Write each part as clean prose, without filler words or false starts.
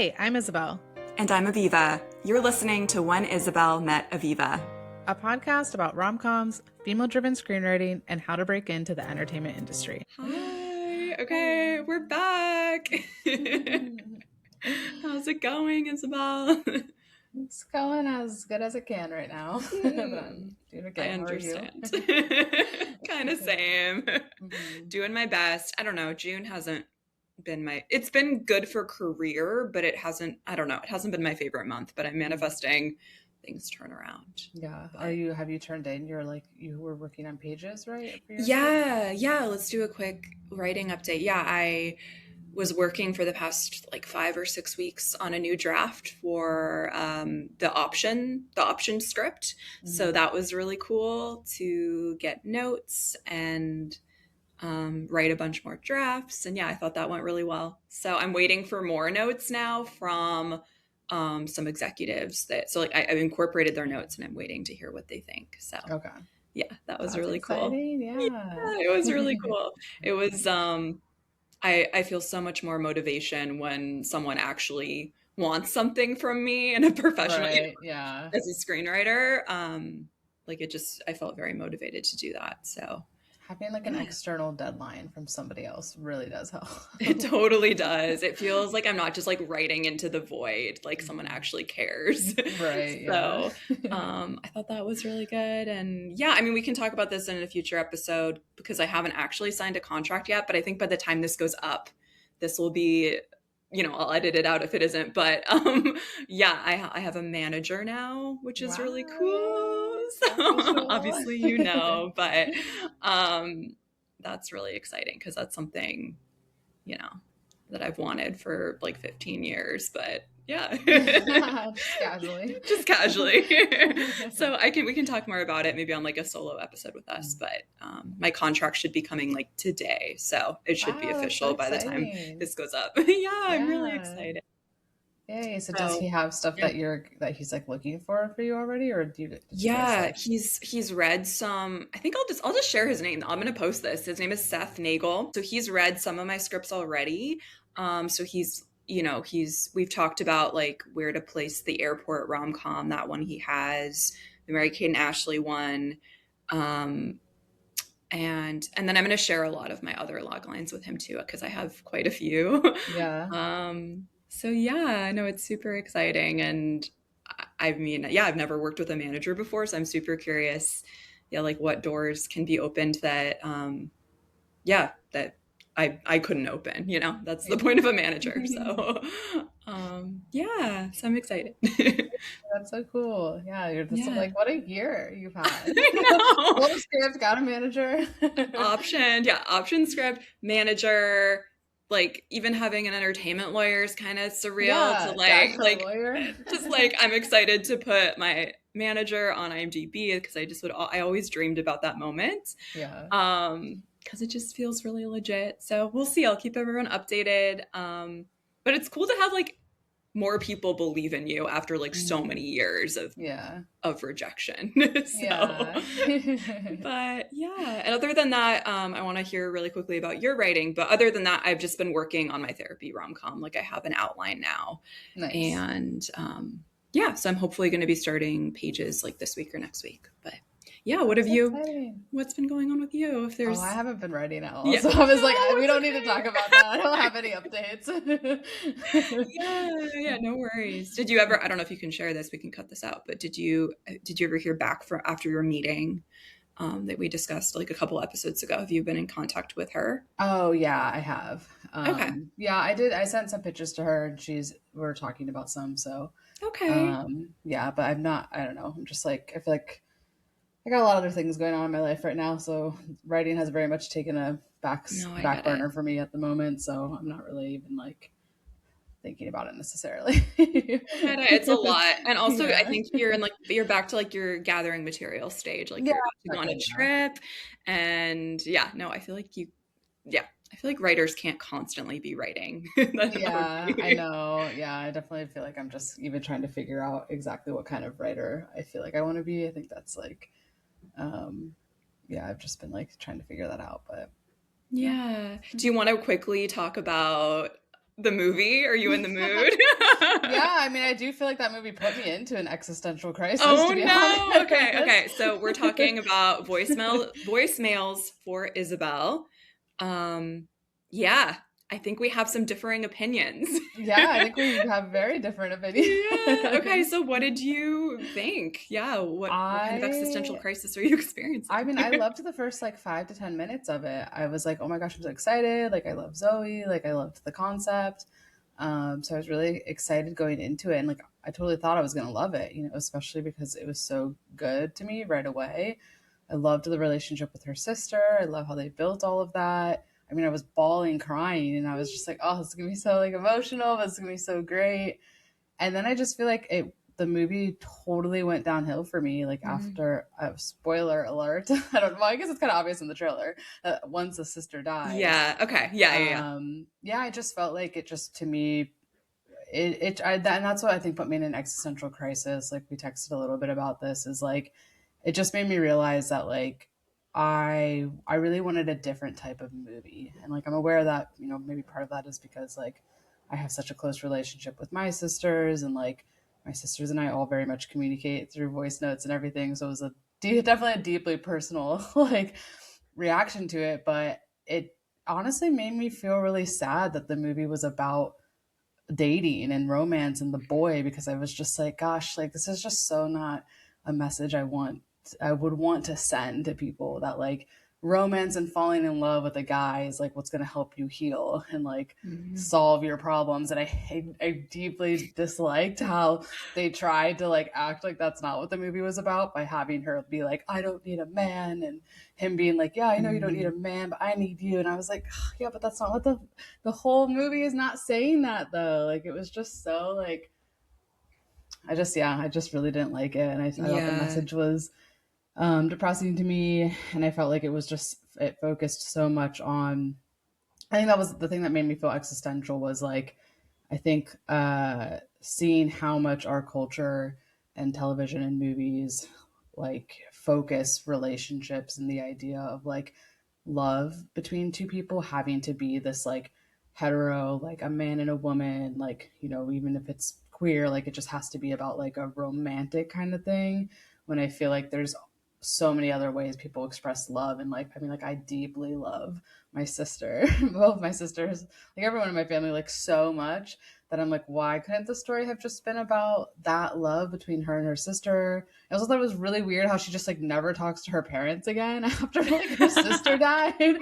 Hey, I'm Isabel, And I'm Aviva. You're listening to When Isabel Met Aviva, a podcast about rom-coms, female-driven screenwriting, and how to break into the entertainment industry. Hi. Okay, we're back. How's it going, Isabel? It's going as good as it can right now. But I'm doing okay. I How are you? understand. Kind of same. Mhm. Doing my best. I don't know. June hasn't been it's been good for career, but it hasn't, I don't know. It hasn't been my favorite month, but I'm manifesting things turn around. Yeah. But Have you turned in you were working on pages, right? For your yeah. Let's do a quick writing update. Yeah, I was working for the past like 5 or 6 weeks on a new draft for the option script. So that was really cool to get notes and write a bunch more drafts. And yeah, I thought that went really well. So I'm waiting for more notes now from some executives I've incorporated their notes and I'm waiting to hear what they think. So Okay. yeah, that was That's really cool. exciting. Yeah, Yeah. it was really cool. It was I feel so much more motivation when someone actually wants something from me in a professional, Right. Yeah. as a screenwriter. I felt very motivated to do that. So Having like an yeah, external deadline from somebody else really does help. it totally does. It feels like I'm not just like writing into the void, like someone actually cares. Right. Yeah. So I thought that was really good. And yeah, I mean, we can talk about this in a future episode because I haven't actually signed a contract yet. But I think by the time this goes up, this will be, I'll edit it out if it isn't. But yeah, I have a manager now, which is really Wow. cool. So Official. obviously, but that's really exciting because that's something, you know, that I've wanted for like 15 years, but yeah. Just casually. Just casually. So we can talk more about it maybe on like a solo episode with us, but my contract should be coming like today. So it should be Wow, that's so official by the time exciting. this goes up. Yeah, I'm really Yeah. excited. Yay. So does So he have stuff yeah. that he's like looking for you already, or did you guys Yeah, like? he's read some. I think I'll just share his name. I'm gonna post this. His name is Seth Nagel. So he's read some of my scripts already. So we've talked about like where to place the airport rom-com. That one he has, the Mary-Kate and Ashley one. And then I'm gonna share a lot of my other log lines with him too, because I have quite a few. Yeah. So yeah, I know it's super exciting. And I mean, yeah, I've never worked with a manager before, so I'm super curious, yeah, like what doors can be opened that, that I couldn't open, that's the point of a manager. So, yeah, so I'm excited. That's so cool. Yeah, you're just Yeah, like, what a year you've had. I know. Full script, got a manager. Option script, manager, like even having an entertainment lawyer is kind of surreal to Yeah, dash for a like lawyer. just like I'm excited to put my manager on IMDb because I always dreamed about that moment. Yeah. Because it just feels really legit. So we'll see. I'll keep everyone updated. But it's cool to have like more people believe in you after like so many years Yeah. of rejection. So, Yeah. but yeah. And other than that, I want to hear really quickly about your writing. But other than that, I've just been working on my therapy rom-com. Like I have an outline now. Nice. And yeah, so I'm hopefully going to be starting pages like this week or next week. But yeah, what's been going on with you? If there's, Oh, I haven't been writing at all. yeah. So I was like, No, we it's don't need to talk about that. I don't have any updates. Yeah, no worries. Did you ever, I don't know if you can share this, we can cut this out, but did you ever hear back from after your meeting that we discussed like a couple episodes ago? Have you been in contact with her? Oh yeah, I have. Okay. Yeah, I did. I sent some pictures to her and we're talking about some. So, Okay. yeah, but I'm not, I don't know. I'm just like, I feel like I got a lot of other things going on in my life right now. So writing has very much taken a No, I back get it. burner for me at the moment. So I'm not really even like thinking about it necessarily. I get it. It's a lot. And also I Yeah. think you're back to like your gathering material stage. Like Yeah, you're about to go on a exactly. trip. And yeah, no, I feel like writers can't constantly be writing. That would Yeah, I be, know. Yeah, I definitely feel like I'm just even trying to figure out exactly what kind of writer I feel like I want to be. I think that's like, um, yeah, I've just been like trying to figure that out. But yeah. Do you want to quickly talk about the movie? Are you in the mood? Yeah, I mean, I do feel like that movie put me into an existential crisis, Oh to be no. Okay, honest. okay. So we're talking about voicemails for Isabel. Um, yeah, I think we have some differing opinions. Yeah, I think we have very different Yeah. Okay, opinions. so what did you think? Yeah, what kind of existential I crisis are you I experiencing? mean, I loved the first like 5 to 10 minutes of it. I was like, oh my gosh, I'm so excited. Like, I love Zoe. Like, I loved the concept. So I was really excited going into it. And like, I totally thought I was going to love it, you know, especially because it was so good to me right away. I loved the relationship with her sister. I love how they built all of that. I mean, I was bawling, crying, and I was just like, oh, this is going to be so like emotional. This is going to be so great. And then I just feel like the movie totally went downhill for me. Like Mm. after spoiler alert, I don't know. I guess it's kind of obvious in the trailer. Once the sister dies, Yeah, okay. Yeah, yeah, yeah. yeah, I just felt like it just to me and that's what I think put me in an existential crisis. Like we texted a little bit about this. Is like it just made me realize that like I really wanted a different type of movie, and like I'm aware that you know maybe part of that is because like I have such a close relationship with my sisters, and like my sisters and I all very much communicate through voice notes and everything. So it was definitely a deeply personal like reaction to it, but it honestly made me feel really sad that the movie was about dating and romance and the boy, because I was just like, gosh, like this is just so not a message I would want to send to people, that like romance and falling in love with a guy is like what's going to help you heal and like Mhm. solve your problems. And I deeply disliked how they tried to like act like that's not what the movie was about by having her be like, I don't need a man, and him being like, yeah, I know you don't need a Mhm. man, but I need you. And I was like, yeah, but that's not what the whole movie is not saying that though. Like it was just so like I just really didn't like it, and I thought the Yeah. message was depressing to me, and I felt like it was just it focused so much on. I think that was the thing that made me feel existential was like I think seeing how much our culture and television and movies like focus relationships and the idea of like love between two people having to be this like hetero, like a man and a woman, like, you know, even if it's queer, like it just has to be about like a romantic kind of thing. When I feel like there's so many other ways people express love. And like, I mean, like, I deeply love my sister, both my sisters, like everyone in my family, like so much that I'm like, why couldn't the story have just been about that love between her and her sister? I also thought it was really weird how she just like never talks to her parents again after like her sister died.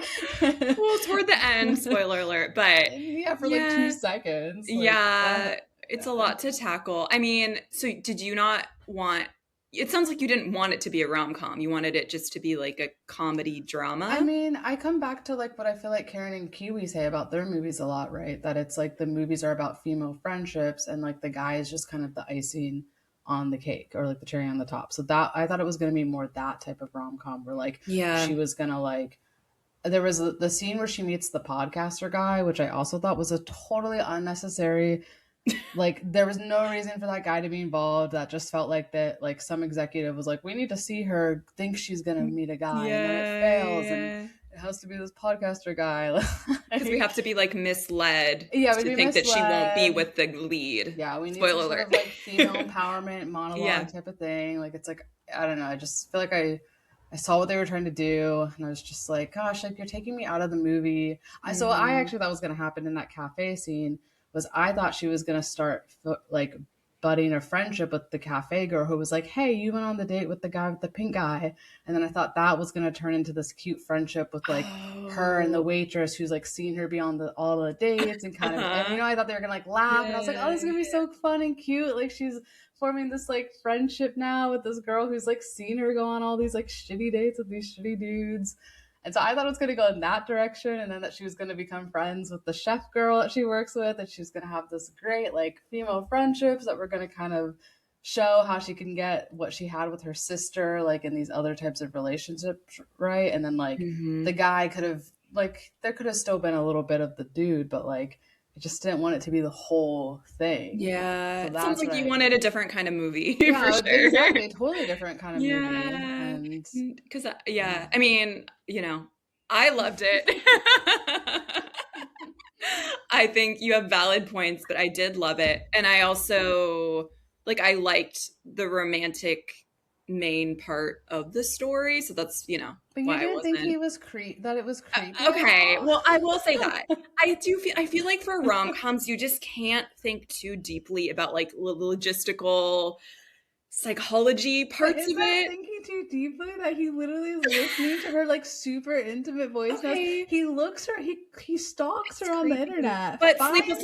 Well, toward the end, spoiler alert, but Yeah, for like two yeah, seconds. Like yeah, what? it's a Yeah. lot to tackle. I mean, so did you not want it sounds like you didn't want it to be a rom-com. You wanted it just to be like a comedy I drama? mean, I come back to like what I feel like Karen and Kiwi say about their movies a lot, right? That it's like the movies are about female friendships and like the guy is just kind of the icing on the cake or like the cherry on the top. So that I thought it was going to be more that type of rom-com where like she Yeah. was going to like there was the scene where she meets the podcaster guy, which I also thought was a totally unnecessary, like there was no reason for that guy to be involved. That just felt like that like some executive was like, we need to see her think she's gonna meet a guy and then it Yeah, fails and yeah. it has to be this podcaster guy. Because we Like, have to be like misled yeah, we'd to be think that she won't be misled. with the lead. Yeah, we need some Spoiler sort of alert. like female empowerment monologue Yeah. type of thing. Like it's like I don't know, I just feel like I saw what they were trying to do, and I was just like, gosh, like you're taking me out of the movie. So I Hmm. actually thought was going to happen in that cafe scene was I thought she was going to start like budding a friendship with the cafe girl who was like, hey, you went on the date with the guy with the pink guy, and then I thought that was going to turn into this cute friendship with like her and the Oh. waitress who's like seen her be on all the dates and kind of, and you Uh-huh. know, I thought they were gonna like laugh, and I was like, oh, Yeah, this is gonna be yeah. so fun and cute. Like she's forming this like friendship now with this girl who's like seen her go on all these like shitty dates with these shitty dudes. And so I thought it was going to go in that direction, and then that she was going to become friends with the chef girl that she works with, and she was going to have this great like female friendships that were going to kind of show how she can get what she had with her sister, like in these other types of relationships, right? And then like the Hmm. guy could have like there could have still been a little bit of the dude, but like I just didn't want it to be the whole thing. Yeah. So It sounds that's like you right. wanted a different kind of movie for Yeah, sure. exactly. A totally different kind of movie. Yeah. And Because, yeah, yeah. I mean, I loved it. I think you have valid points, but I did love it. And I also like I liked the romantic main part of the story. So that's, But you why I didn't think wasn't. he was that it was creepy at Okay. all? Well, I will say that. I feel like for rom-coms you just can't think too deeply about like logistical psychology But parts is of that it. thinking too deeply that he literally is listening to her like super intimate voice notes? Okay. He looks her, he stalks It's her on the creepy. internet, But finds her.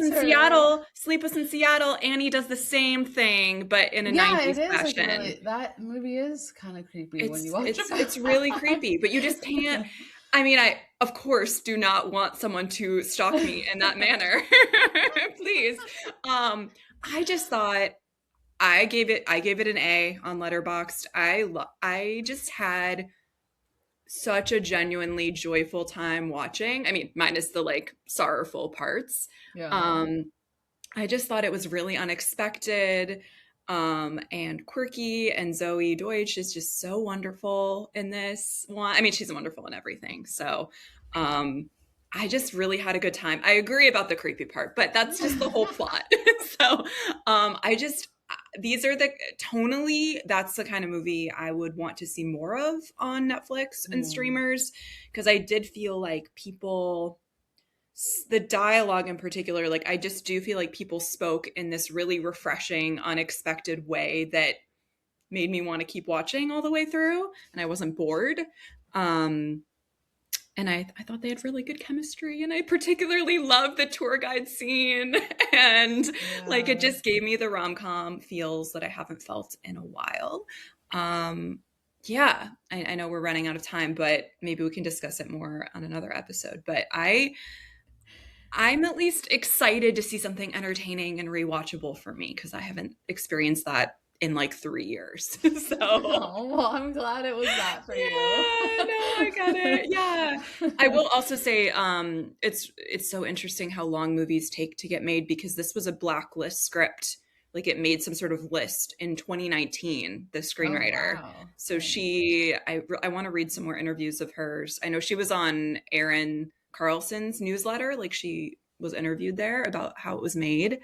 Sleepless in Seattle, Annie does the same thing, but in a Yeah, it 90s is like fashion. really, that movie is kind of creepy when you It's watch it it's it's really back. creepy, but you just can't. I mean, I of course do not want someone to stalk me in that manner. Please. I just thought I gave it an A on Letterboxd. I just had such a genuinely joyful time watching. I mean, minus the like sorrowful parts. Yeah. Um, I just thought it was really unexpected and quirky. And Zoe Deutsch is just so wonderful in this one. I mean, she's wonderful in everything. So um, I just really had a good time. I agree about the creepy part, but that's just the whole plot. So I just, these are the tonally, that's the kind of movie I would want to see more of on Netflix and Mm. streamers because I did feel like people the dialogue in particular, like I just do feel like people spoke in this really refreshing, unexpected way that made me want to keep watching all the way through, and I wasn't bored. Um, and I thought they had really good chemistry, and I particularly loved the tour guide scene, and like it Yeah. just gave me the rom com feels that I haven't felt in a while. Um, yeah, I know we're running out of time, but maybe we can discuss it more on another episode. But I'm at least excited to see something entertaining and rewatchable for me because I haven't experienced that in like 3 years. So Oh, well, I'm glad it was that for you. yeah, no, I got it. Yeah. I will also say it's so interesting how long movies take to get made because this was a blacklist script. Like it made some sort of list in 2019, the Oh, screenwriter. wow. So Dang. I want to read some more interviews of hers. I know she was on Aaron Carlson's newsletter, like she was interviewed there about how it was made.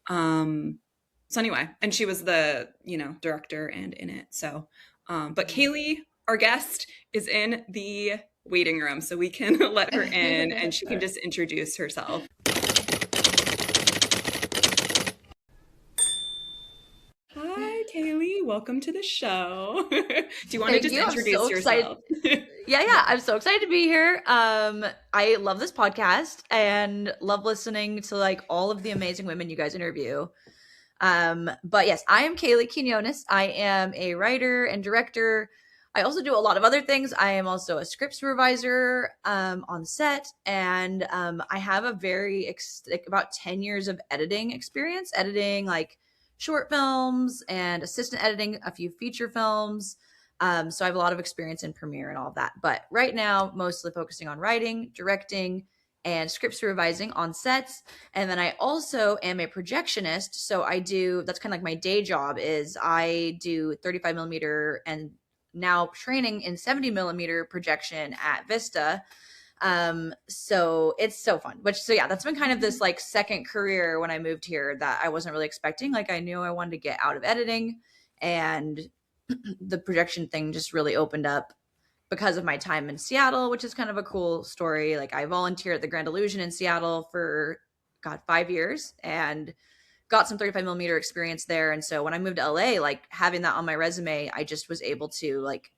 So anyway, and she was the, director and in it. So but Kalee, our guest, is in the waiting room, so we can let her in and she can just introduce herself. Hi, Kalee. Welcome to the show. Do you want to Thank just you. I'm so introduce excited. yourself? Yeah. I'm so excited to be here. I love this podcast and love listening to like all of the amazing women you guys interview. But yes, I am Kalee Quiñones. I am a writer and director. I also do a lot of other things. I am also a script supervisor on set, and I have a like about 10 years of editing experience, editing like short films and assistant editing a few feature films. So I have a lot of experience in Premiere and all of that. But right now, mostly focusing on writing, directing, and script supervising on sets. And then I also am a projectionist. So I do, that's kind of like my day job is I do 35 millimeter and now training in 70 millimeter projection at Vista. So it's so fun. So yeah, that's been kind of this like second career when I moved here that I wasn't really expecting. Like I knew I wanted to get out of editing, and the projection thing just really opened up because of my time in Seattle, which is kind of a cool story. Like I volunteered at the Grand Illusion in Seattle for 5 years and got some 35 millimeter experience there. And so when I moved to LA, like having that on my resume, I just was able to like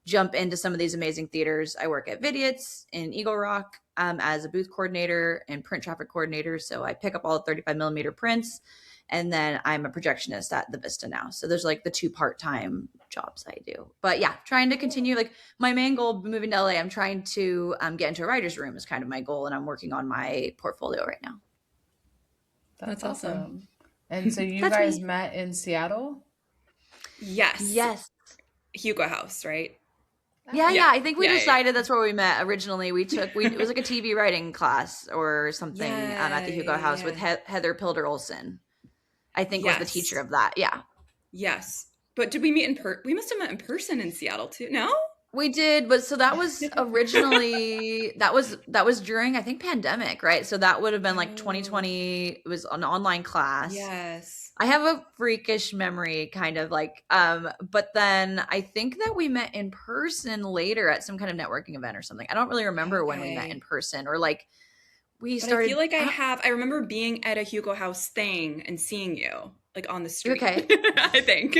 jump into some of these amazing theaters. I work at Vidiot's in Eagle Rock as a booth coordinator and print traffic coordinator. So I pick up all the 35 millimeter prints, and then I'm a projectionist at the Vista now. So there's like the two part-time jobs I do. But yeah, trying to continue like my main goal moving to LA. I'm trying to get into a writer's room is kind of my goal, and I'm working on my portfolio right now. That's That's awesome. awesome. And so you That's guys me. met in Seattle? Yes. Yes. Hugo House, right? Yeah. Yeah. I think we Yeah, yeah, decided that's where we met originally. It was like a TV writing class or something at the Hugo House with yeah. Heather Pilder Olson. I think was the Yes. teacher of that. Yeah. Yes. But did we meet we must have met in person in Seattle too. No? We did, but so that was originally that was during I think pandemic, right? So that would have been like Oh, 2020. It was an online class. yes. I have a freakish memory kind of like but then I think that we met in person later at some kind of networking event or something. I don't really remember when we met in Okay. person or like we But I feel started like I remember being at a Hugo House thing and seeing you like on the street, okay. I think.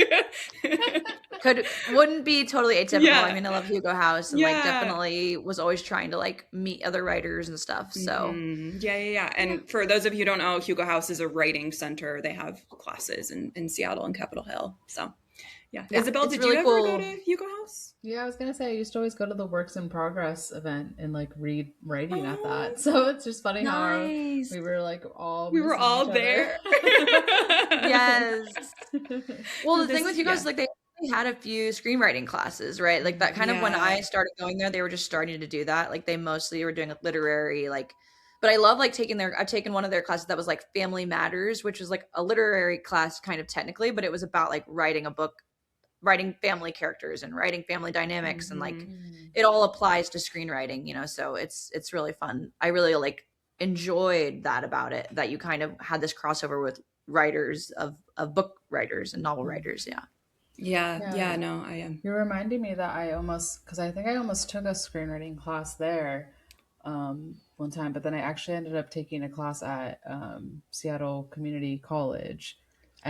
Wouldn't be totally atypical. I Yeah. mean, I love Hugo House and like Yeah. definitely was always trying to like meet other writers and stuff. So Yeah, yeah, yeah. yeah. And for those of you who don't know, Hugo House is a writing center. They have classes in Seattle and Capitol Hill. So, yeah. Yeah, Isabel, it's did you really ever go cool. to Hugo House? Yeah, I was gonna say I used to always go to the Works in Progress event and like read writing at Oh, that. So it's just funny how Nice. we were like all we were missing each all other. there. Yes. Well, the thing with you guys, Yeah. like they had a few screenwriting classes, right? Like that kind of when Yeah. I started going there, they were just starting to do that. Like they mostly were doing literary, like, but I love like I've taken one of their classes that was like Family Matters, which was like a literary class kind of technically, but it was about like writing a book, writing family characters and writing family dynamics and like Mm. it all applies to screenwriting, so it's really fun. I really like enjoyed that about it, that you kind of had this crossover with writers of book writers and novel writers. Yeah. Yeah. Yeah. Yeah, No, I am. you're reminding me that because I think I almost took a screenwriting class there one time, but then I actually ended up taking a class at Seattle Community College, but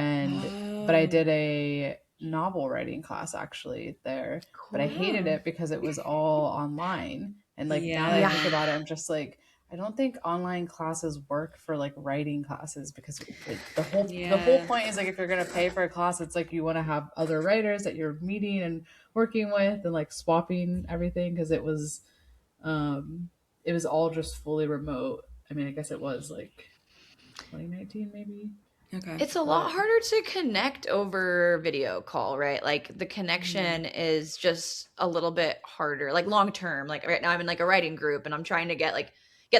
I Oh, did a novel writing class actually there, but I hated cool. it because it was all online. And like now that I Yeah. think Yeah. about it, I'm just like, I don't think online classes work for like writing classes because the whole Yeah. point is like if you're gonna pay for a class, it's like you want to have other writers that you're meeting and working with and like swapping everything because um it was all just fully remote. I mean, I guess it was like 2019 maybe, Okay. It's a lot but harder to connect over video call, right? Like the mm, connection is just a little bit harder, like long term. Like right now I'm in like a writing group and I'm trying to get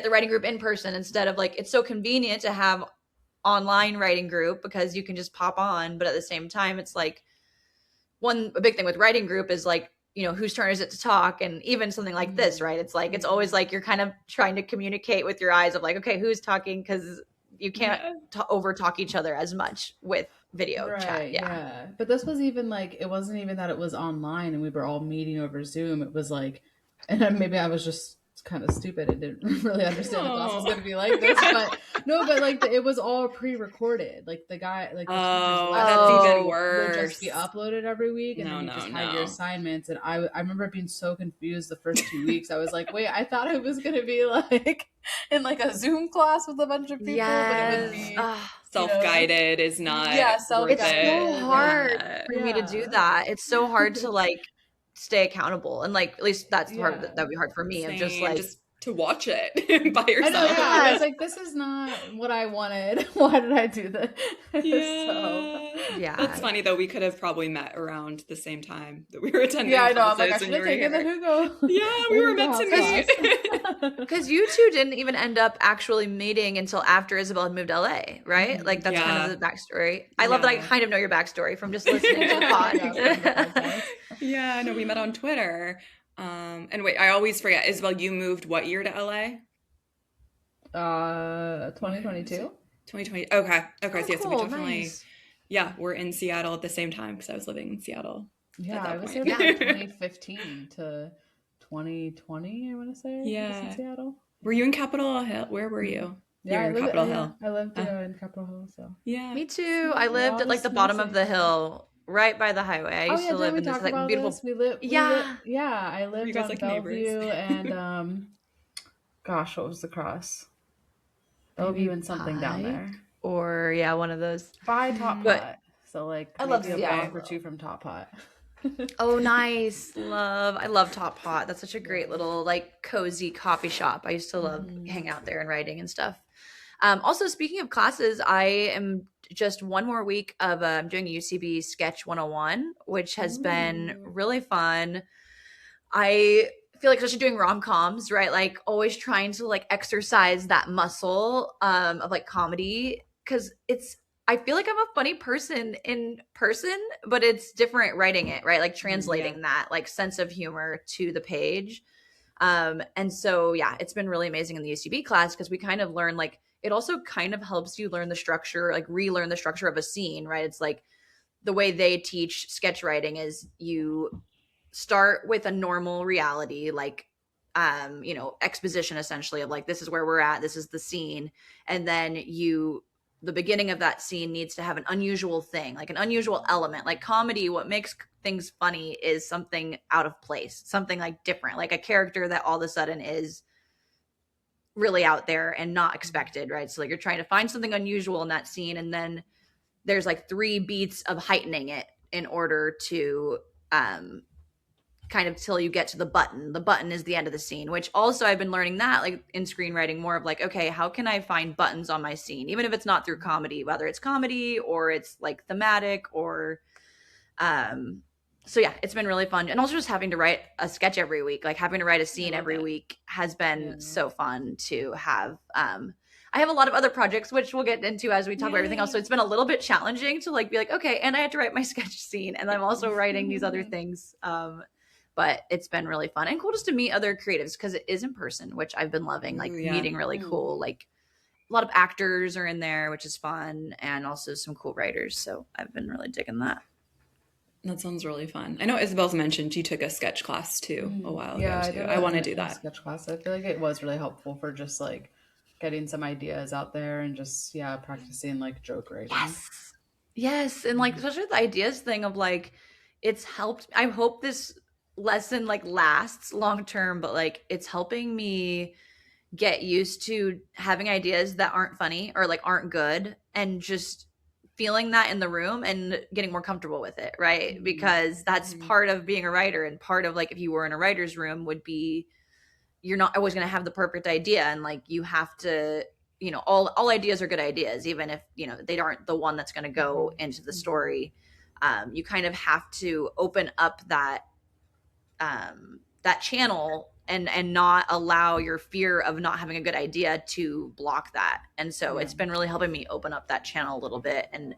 the writing group in person instead of like it's so convenient to have online writing group because you can just pop on, but at the same time it's like a big thing with writing group is like, whose turn is it to talk? And even something like this, mm, right? It's like it's always like you're kind of trying to communicate with your eyes of like, okay, who's talking, because you can't Yeah. over talk each other as much with video chat. right, Yeah. yeah. But this was even like it wasn't even that it was online and we were all meeting over Zoom. It was like, and then maybe I was just kind of stupid and didn't really understand the class was Oh. going to be like this. But no, but like it was all pre-recorded. Like the guy, like the teacher's Oh, that's lessons even Oh, would just be worse. uploaded every week, and then No, you no, just had your no. assignments. And I remember being so confused the first 2 weeks. I was like, wait, I thought it was going to be like in like a Zoom class with a bunch of people, but it would yes. be, like, Self-guided is not yeah, worth It's so it. self-guided. hard Yeah. for me to do Yeah. that. It's so hard to like stay accountable. And like, at least that's the part Yeah. that'd be hard for me of just Same. like, Just to watch it by I know, yeah. yourself. I was yes. like, this is not what I wanted. Why did I do this? So, Yeah. That's Yeah. funny though. We could have probably met around the same time that we were attending yeah, I know. I'm like, I classes when should you have were taken the here. Hugo, Yeah, we the were Hugo meant to House meet. class. Because you two didn't even end up actually meeting until after Isabel had moved to LA, right? Like that's kind of Yeah. the backstory. I love that I Yeah. kind of know your backstory from just listening to the pod. Yeah, from the podcast. Yeah, no, we met on Twitter. And wait, I always forget. Isabel, you moved what year to LA? What is 2022. it? 2020. Okay. Okay. Oh, So, yeah, so we cool. definitely, Nice. yeah, we're in Seattle at the same time because I was living in Seattle Yeah, at I that was point. there from 2015 to 2020. I want to say I was in Yeah. Seattle. Were you in Capitol Hill? Where were you? Yeah, You're I in lived. Capitol Yeah, Hill. I lived Uh, in Capitol Hill. So yeah. Me too. I Sweet. we're lived all at like just the bottom of missing the each other. hill, right by the highway. I Oh used yeah, to did live we in this talk like about beautiful. this? We live. Yeah. Yeah, I Were you lived guys on like neighbors? Bellevue and gosh, what was the cross? Bellevue Maybe and something down Pike there or yeah, one of those. by Top Mm, But Pot. So like I love maybe a okay. block or two from Top Pot. oh, nice. I love Top Pot. That's such a great Yeah. little like cozy coffee shop. I used to love Hmm. hang out there and writing and stuff. Also, speaking of classes, I am just one more week of doing UCB Sketch 101, which has been Ooh. really fun. I feel like especially doing rom-coms, right? Like always trying to like exercise that muscle of like comedy because I feel like I'm a funny person in person, but it's different writing it, right? Like translating that like sense of humor to the page. And so, yeah, it's been really amazing in the UCB class because we kind of learn like it also kind of helps you learn the structure, like relearn the structure of a scene, right? It's like the way they teach sketch writing is you start with a normal reality, like exposition essentially of like this is where we're at, this is the scene, and then the beginning of that scene needs to have an unusual thing, like an unusual element. Like comedy, what makes things funny is something out of place, something like different, like a character that all of a sudden is really out there and not expected, right? So like you're trying to find something unusual in that scene, and then there's like 3 beats of heightening it in order to kind of till you get to the button. The button is the end of the scene, which also I've been learning that like in screenwriting more of like, okay, how can I find buttons on my scene, even if it's not through comedy, whether it's comedy or it's like thematic or so yeah, it's been really fun. And also just having to write a sketch every week, like having to write a scene every week has been so fun to have. I have a lot of other projects, which we'll get into as we talk about everything else. So it's been a little bit challenging to like be like, okay, and I had to write my sketch scene, and I'm also writing these other things. But it's been really fun and cool just to meet other creatives because it is in person, which I've been loving, like meeting really cool, like a lot of actors are in there, which is fun, and also some cool writers. So I've been really digging that. That sounds really fun. I know Isabel's mentioned you took a sketch class too a while ago too. I want to do that. Sketch class. I feel like it was really helpful for just like getting some ideas out there and just practicing like joke writing. Yes, and like especially the ideas thing of like it's helped. I hope this lesson like lasts long term, but like it's helping me get used to having ideas that aren't funny or like aren't good and just feeling that in the room and getting more comfortable with it, right? Because that's part of being a writer, and part of like if you were in a writer's room would be you're not always going to have the perfect idea, and like you have to all ideas are good ideas, even if they aren't the one that's going to go into the story. You kind of have to open up that channel and not allow your fear of not having a good idea to block that. And so it's been really helping me open up that channel a little bit and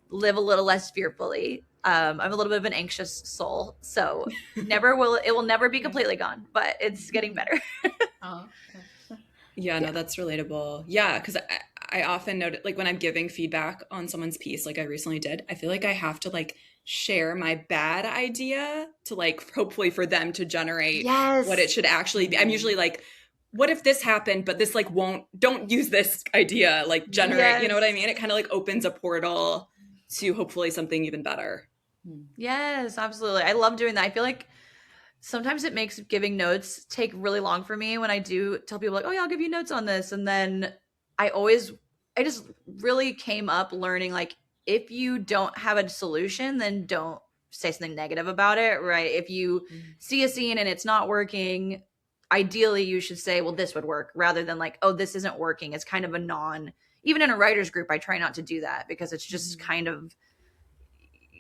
live a little less fearfully. I'm a little bit of an anxious soul, so it will never be completely gone, but it's getting better. No, that's relatable. Yeah, because I often notice, like when I'm giving feedback on someone's piece, like I recently did, I feel like I have to like share my bad idea to like hopefully for them to generate what it should actually be. I'm usually like, what if this happened, but this like don't use this idea, like generate, you know what I mean? It kind of like opens a portal to hopefully something even better. Yes, absolutely. I love doing that. I feel like sometimes it makes giving notes take really long for me when I do tell people like, oh yeah, I'll give you notes on this. And then I just really came up learning like, if you don't have a solution, then don't say something negative about it, right? If you see a scene and it's not working, ideally you should say, well, this would work, rather than like, oh, this isn't working. It's kind of even in a writer's group, I try not to do that because it's just kind of,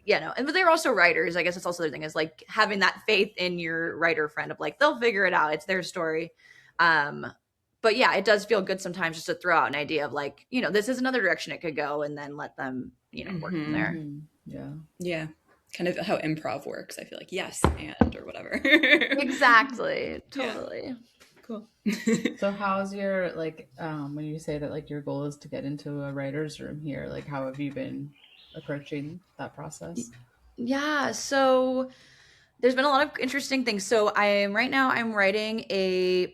but they're also writers. I guess that's also the thing is like having that faith in your writer friend of like, they'll figure it out. It's their story. But yeah, it does feel good sometimes just to throw out an idea of like, this is another direction it could go, and then let them, work from there. Yeah. Kind of how improv works. I feel like yes, and or whatever. Exactly. Totally. Cool. So how's your like when you say that like your goal is to get into a writer's room here, like how have you been approaching that process? Yeah, so there's been a lot of interesting things. So I'm writing a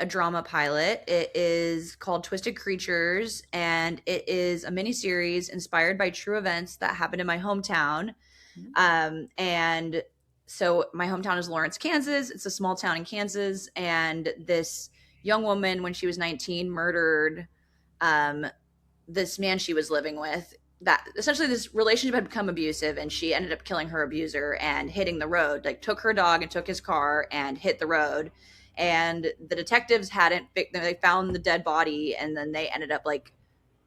drama pilot. It is called Twisted Creatures, and it is a mini series inspired by true events that happened in my hometown. And so my hometown is Lawrence, Kansas. It's a small town in Kansas, and this young woman, when she was 19, murdered this man she was living with. That essentially this relationship had become abusive, and she ended up killing her abuser and hitting the road, like took her dog and took his car and hit the road. And the detectives they found the dead body, and then they ended up like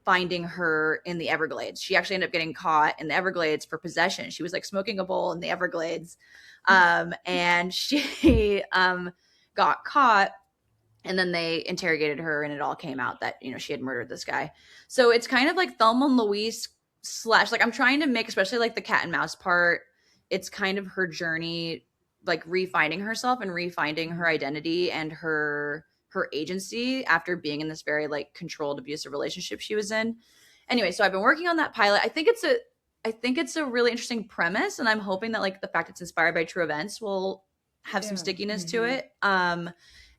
finding her in the Everglades. She actually ended up getting caught in the Everglades for possession. She was like smoking a bowl in the Everglades. And she got caught, and then they interrogated her, and it all came out that, she had murdered this guy. So it's kind of like Thelma and Louise slash, like I'm trying to make, especially like the cat and mouse part, it's kind of her journey, like refinding herself and refinding her identity and her agency after being in this very like controlled abusive relationship she was in. Anyway, so I've been working on that pilot. I think it's a really interesting premise, and I'm hoping that like the fact it's inspired by true events will have some stickiness to it.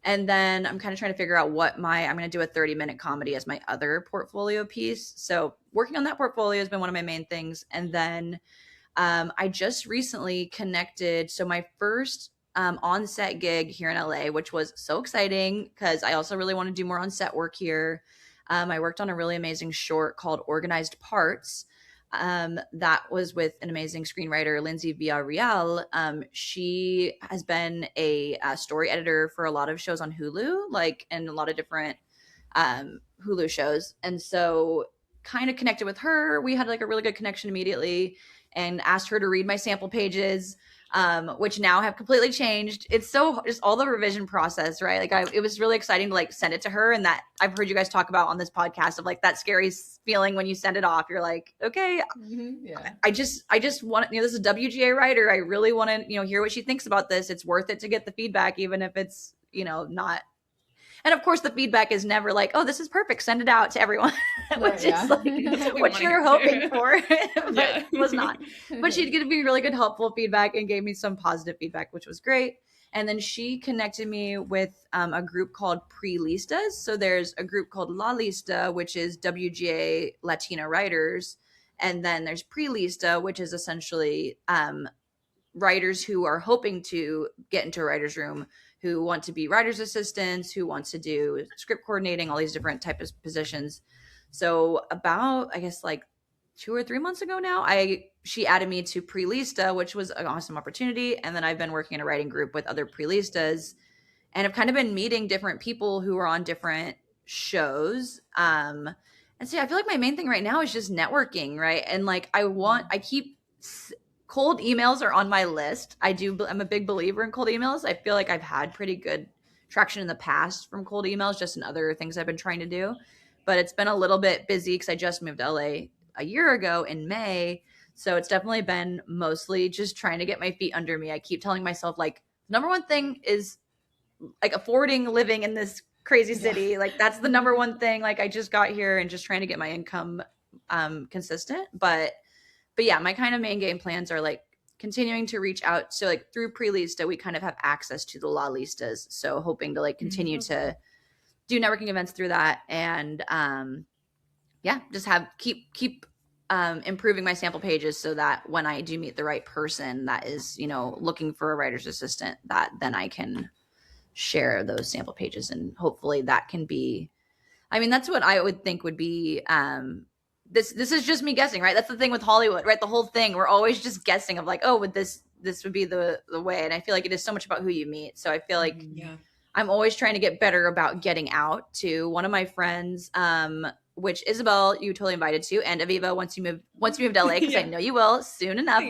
And then I'm kind of trying to figure out I'm going to do a 30-minute comedy as my other portfolio piece. So working on that portfolio has been one of my main things. And then I just recently connected. So my first on-set gig here in LA, which was so exciting because I also really want to do more on-set work here. I worked on a really amazing short called Organized Parts. That was with an amazing screenwriter, Lindsay Villarreal. She has been a story editor for a lot of shows on Hulu, like, and a lot of different Hulu shows. And so kind of connected with her. We had like a really good connection immediately, and asked her to read my sample pages, which now have completely changed. It's so just all the revision process, right? Like it was really exciting to like send it to her, and that I've heard you guys talk about on this podcast of like that scary feeling when you send it off. You're like, okay, I just want, this is a WGA writer. I really want to, hear what she thinks about this. It's worth it to get the feedback, even if it's, not. And of course, the feedback is never like, "Oh, this is perfect. Send it out to everyone," which is like what you're hoping for, but it was not. But she gave me really good, helpful feedback and gave me some positive feedback, which was great. And then she connected me with a group called Pre-Listas. So there's a group called La Lista, which is WGA Latina writers, and then there's Pre-Lista, which is essentially writers who are hoping to get into a writer's room, who want to be writer's assistants, who wants to do script coordinating, all these different types of positions. So about, I guess, like 2 or 3 months ago now, she added me to Pre-Lista, which was an awesome opportunity. And then I've been working in a writing group with other Pre-Listas, and I've kind of been meeting different people who are on different shows. And so I feel like my main thing right now is just networking, right? And like cold emails are on my list. I'm a big believer in cold emails. I feel like I've had pretty good traction in the past from cold emails, just in other things I've been trying to do. But it's been a little bit busy because I just moved to LA a year ago in May. So it's definitely been mostly just trying to get my feet under me. I keep telling myself, like, number one thing is like affording living in this crazy city. Yeah. Like that's the number one thing. Like I just got here and just trying to get my income consistent. But yeah, my kind of main game plans are like continuing to reach out. So like through Pre-Lista, we kind of have access to the La Listas. So hoping to like continue to do networking events through that. And just keep improving my sample pages so that when I do meet the right person that is, looking for a writer's assistant, that then I can share those sample pages. And hopefully that can be, that's what I would think would be, this is just me guessing, right? That's the thing with Hollywood, right? The whole thing, we're always just guessing of like, oh, would this would be the way. And I feel like it is so much about who you meet. So I feel like I'm always trying to get better about getting out to one of my friends, which Isabel, you totally invited to, and Aviva, once you move to LA, because I know you will soon enough.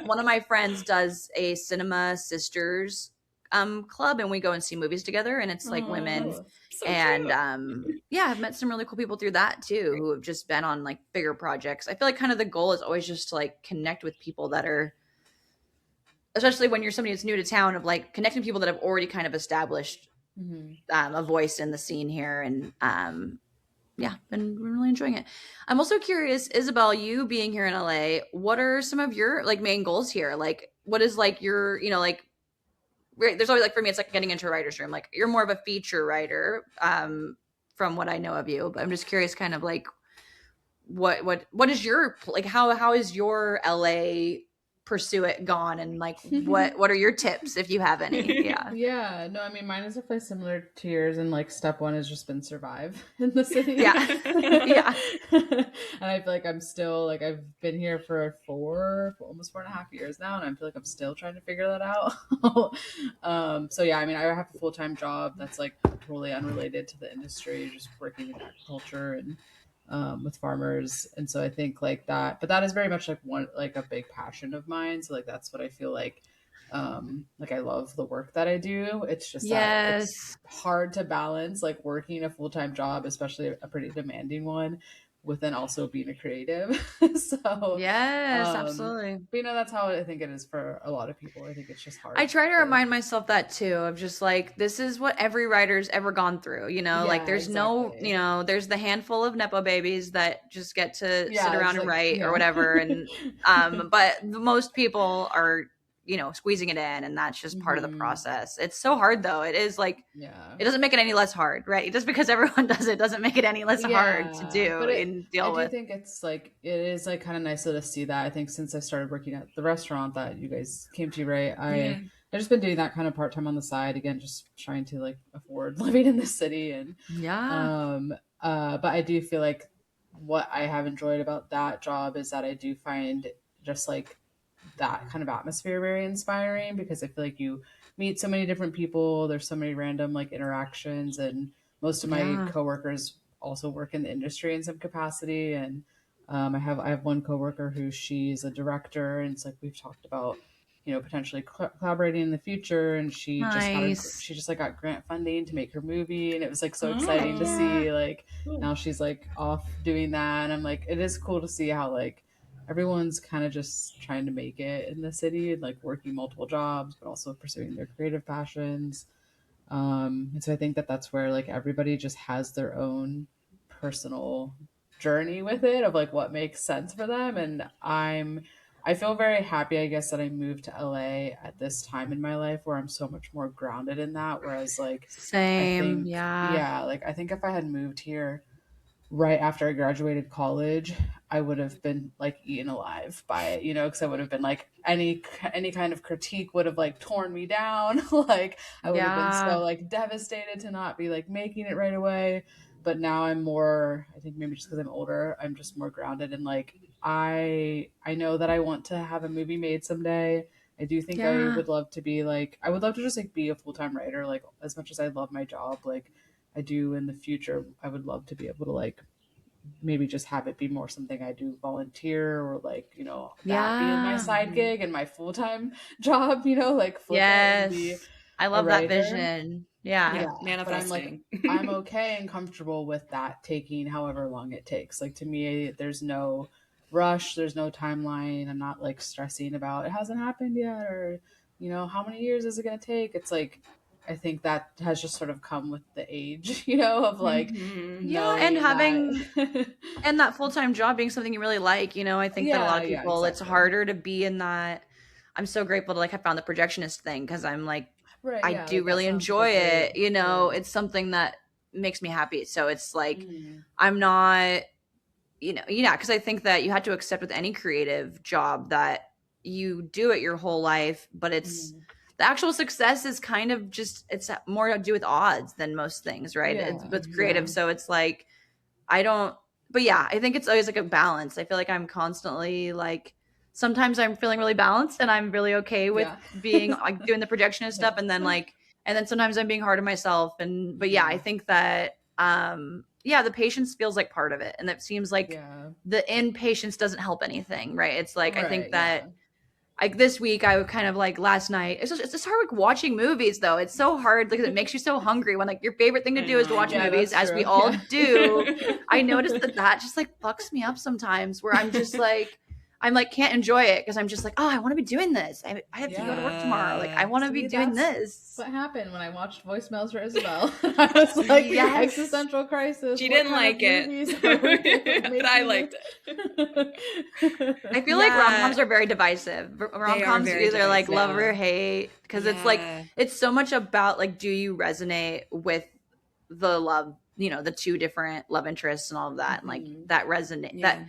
One of my friends does a Cinema Sisters club, and we go and see movies together, and it's like women. So and I've met some really cool people through that too, who have just been on like bigger projects. I feel like kind of the goal is always just to like connect with people that are, especially when you're somebody who's new to town, of like connecting people that have already kind of established a voice in the scene here. And been really enjoying it. I'm also curious, Isabel, you being here in LA, what are some of your like main goals here? Like what is like your, like, there's always like, for me, it's like getting into a writer's room. Like you're more of a feature writer, from what I know of you, but I'm just curious kind of like what is your, like, how is your LA pursuit gone? And like, what are your tips if you have any? Yeah. No, mine is definitely similar to yours. And like step one has just been survive in the city. Yeah. And I feel like I'm still like, I've been here for almost 4.5 years now. And I feel like I'm still trying to figure that out. So yeah, I have a full-time job that's like totally unrelated to the industry, just working in agriculture and with farmers. And so I think like that, but that is very much like a big passion of mine. So like, that's what I feel like I love the work that I do. It's just that it's hard to balance like working a full-time job, especially a pretty demanding one, with then also being a creative. So Yes, um absolutely. but you know, that's how I think it is for a lot of people. I think it's just I hard try to to, remind myself that too, of just like, this is what every writer's ever gone through, you know, like yeah, there's no, exactly. you know, there's the handful of Nepo babies that just get to sit Yeah, around just and like, write or yeah. whatever. And, but most people are, you know, squeezing it in, and that's just part of the Hmm. process. It's so hard though. It is like, Yeah. it doesn't make it any less hard, right? Just because everyone does it doesn't make it any less hard to Yeah, do but and I deal do with. think it's like it is like kind of nice to see that. I think since I started working at the restaurant that you guys came to, right? Yeah. I just been doing that kind of part time on the side again, just trying to like afford living in this city. And Yeah. um but I do feel like what I have enjoyed about that job is that I do find just like that kind of atmosphere very inspiring, because I feel like you meet so many different people. There's so many random like interactions, and most of my Yeah. coworkers also work in the industry in some capacity. And I have one coworker who she's a director, and it's like we've talked about, you know, potentially collaborating in the future. And Nice. she just like got grant funding to make her movie, and it was like so Heck exciting to Oh, yeah. see. Like cool. now she's like off doing that, and I'm like, it is cool to see how like everyone's kind of just trying to make it in the city and like working multiple jobs, but also pursuing their creative passions. And so I think that that's where like everybody just has their own personal journey with it of like what makes sense for them. And I feel very happy, I guess, that I moved to LA at this time in my life where I'm so much more grounded in that. Whereas like I Same. think, Yeah. yeah, like I think if I had moved here right after I graduated college, I would have been like eaten alive by it, you know, because I would have been like any kind of critique would have like torn me down. Like I would have been so Yeah. like devastated to not be like making it right away. But now I'm more, I think maybe just because I'm older, I'm just more grounded and like I know that I want to have a movie made someday. I do think I Yeah. would love to be like I would love to just like be a full-time writer, like as much as I love my job, like I do in the future. I would love to be able to like maybe just have it be more something I do volunteer, or like, you know, that being my Yeah. side Mhm. gig and my full-time job, you know, like flip it and be Yes. I a love that writer. vision. Yeah. Yeah, Yeah. But I'm like, manifesting. I'm okay and comfortable with that taking however long it takes. Like to me, there's no rush, there's no timeline. I'm not like stressing about it hasn't happened yet, or, you know, how many years is it going to take? It's like, I think that has just sort of come with the age, you know, of like Hmm. Yeah. And knowing that. having, and that full-time job being something you really like, you know, I think that a lot Yeah, of yeah, people, it's exactly. harder to be in that. I'm so grateful to like have found the projectionist thing, because I'm like, Right, I yeah, do like that really sounds like a enjoy great, it. You know, yeah. it's something that makes me happy. So it's like, Mm, I'm not, you know, yeah, because I think that you had to accept with any creative job that you do it your whole life, but it's mm. the actual success is kind of just, it's more to do with odds than most things, right? It's Yeah, with yeah. creative. So it's like, I don't, but yeah, I think it's always like a balance. I feel like I'm constantly like, sometimes I'm feeling really balanced and I'm really okay with Yeah. being like doing the projectionist stuff. And then like, and then sometimes I'm being hard on myself. And, but yeah, I Mhm. think that, yeah, the patience feels like part of it. And it seems like Yeah. the impatience doesn't help anything, right? It's like, I think Right, that yeah. like this week I would kind of like last night it's just hard like watching movies though. It's so hard because it makes you so hungry when like your favorite thing to I do is to watch know. Yeah, movies, that's as we true. all Yeah. do. I noticed that that just like fucks me up sometimes, where I'm just like, I'm like can't enjoy it because I'm just like, oh, I want to be doing this. I have to go to Yeah. work tomorrow, like I want to be See, doing that's this. what happened when I watched Voicemails for Isabel. I was like, Yes. existential crisis. She What didn't kind of like it, movies are we but I making? liked it. I feel like Yeah, rom-coms are very divisive. they are Rom-coms, you very either like love divisive. or hate, because it's like Yeah. it's so much about like, do you resonate with the love, you know, the two different love interests and all of that, and like Mhm. Yeah.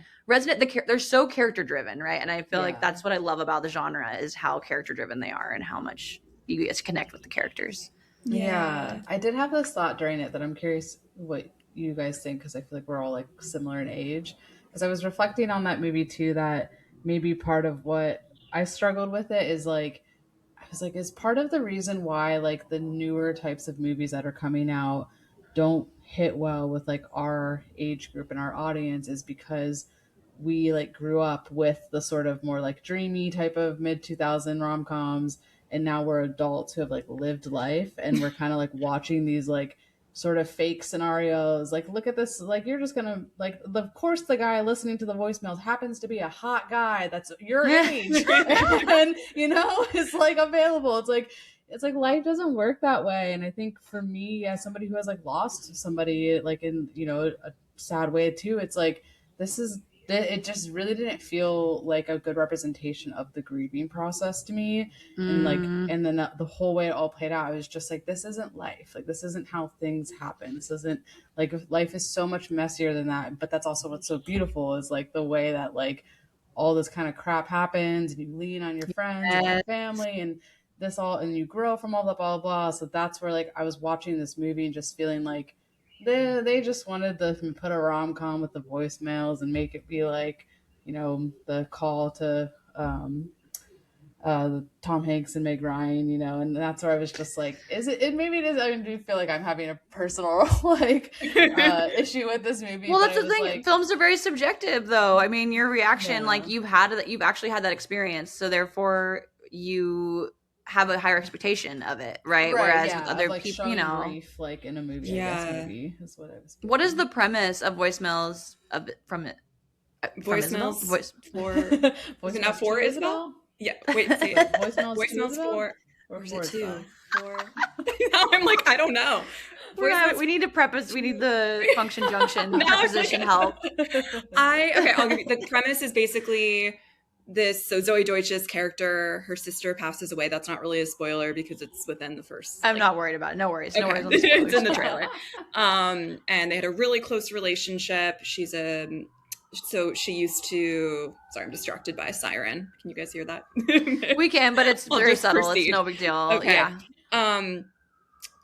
they're so character driven, right? And I feel like Yeah. that's what I love about the genre, is how character driven they are and how much you guys connect with the characters. Yeah, Yeah. I did have this thought during it that I'm curious what you guys think, because I feel like we're all like similar in age. Because I was reflecting on that movie too, that maybe part of what I struggled with it is like, I was like, is part of the reason why like the newer types of movies that are coming out don't hit well with like our age group and our audience is because we like grew up with the sort of more like dreamy type of mid 2000 rom-coms, and now we're adults who have like lived life, and we're kind of like watching these like sort of fake scenarios. Like, look at this. Like, you're just gonna like. Of course, the guy listening to the voicemails happens to be a hot guy that's your age, and is like available. It's like life doesn't work that way. And I think for me, as somebody who has like lost somebody like in a sad way too, it's like it just really didn't feel like a good representation of the grieving process to me. And then the whole way it all played out, I was just like, this isn't life. Like, this isn't how things happen. This isn't like, life is so much messier than that. But that's also what's so beautiful, is like the way that like all this kind of crap happens, and you lean on your friends and your family and this all, and you grow from all that, blah, blah, blah. So that's where like I was watching this movie and just feeling like they just wanted to put a rom-com with the voicemails and make it be like, the call to Tom Hanks and Meg Ryan, and that's where I was just like, maybe it is. I do feel like I'm having a personal issue with this movie. Well, that's the thing. Like, films are very subjective, though. I mean, your reaction, like you've actually had that experience, so therefore you have a higher expectation of it, right? Whereas with other like people, grief, like in a movie, I guess maybe is what I was. What is the premise of voicemails from it? Voicemails for was it not for Isabel? Yeah. Wait. See, voicemails for. Or is it two? For. Now I'm like, I don't know. We need to preface. We need the function junction preposition help. I'll give you the premise. Is basically this. So Zoe Deutsch's character, her sister passes away. That's not really a spoiler because it's within the first. I'm not worried about it. No worries. No worries on the spoilers. It's in the trailer. And they had a really close relationship. So she used to. Sorry, I'm distracted by a siren. Can you guys hear that? We can, but it's very subtle. Proceed. It's no big deal. Okay. Yeah.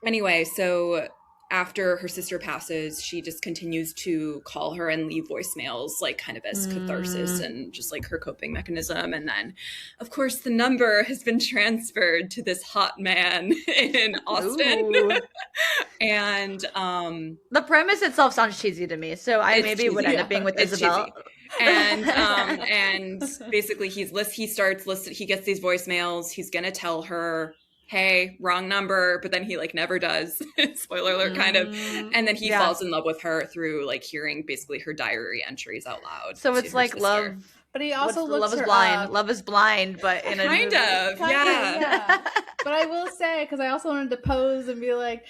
Anyway, so after her sister passes, she just continues to call her and leave voicemails, like kind of as catharsis and just like her coping mechanism. And then, of course, the number has been transferred to this hot man in Austin. And the premise itself sounds cheesy to me, so I maybe would end up being with Isabel. And basically he gets these voicemails. He's gonna tell her, hey, wrong number, but then he like never does. Spoiler alert, kind of. And then he falls in love with her through like hearing basically her diary entries out loud. So it's like sister. Love. But he also looks Love is Blind. Up. Love is Blind, but in a kind of. But I will say, because I also wanted to pose and be like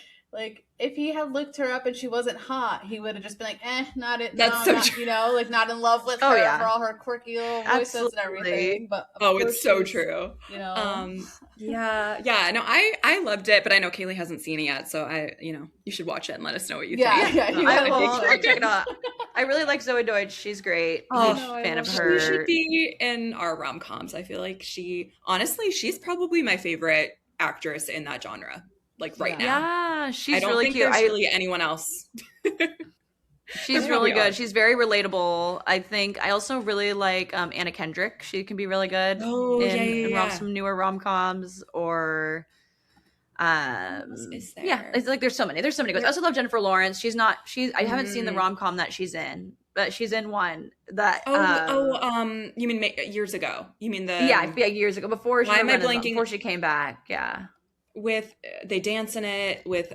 if he had looked her up and she wasn't hot, he would have just been like, not it. That's no, so not, true. Like not in love with her for all her quirky little voices and everything. But it's so true. No, I loved it, but I know Kalee hasn't seen it yet, so you should watch it and let us know what you think. I'll check it out. I really like Zoe Deutsch. She's great. Fan of her. She should be in our rom-coms. I feel like she's probably my favorite actress in that genre. Like right now. Yeah, she's I don't really think cute. There's really anyone else. She's really good. She's very relatable. I also really like Anna Kendrick. She can be really good in some newer rom-coms or it's like there's so many good. I also love Jennifer Lawrence. I haven't seen the rom-com that she's in, but she's in one that you mean years ago? You mean the years ago before she came back. With they dance in it with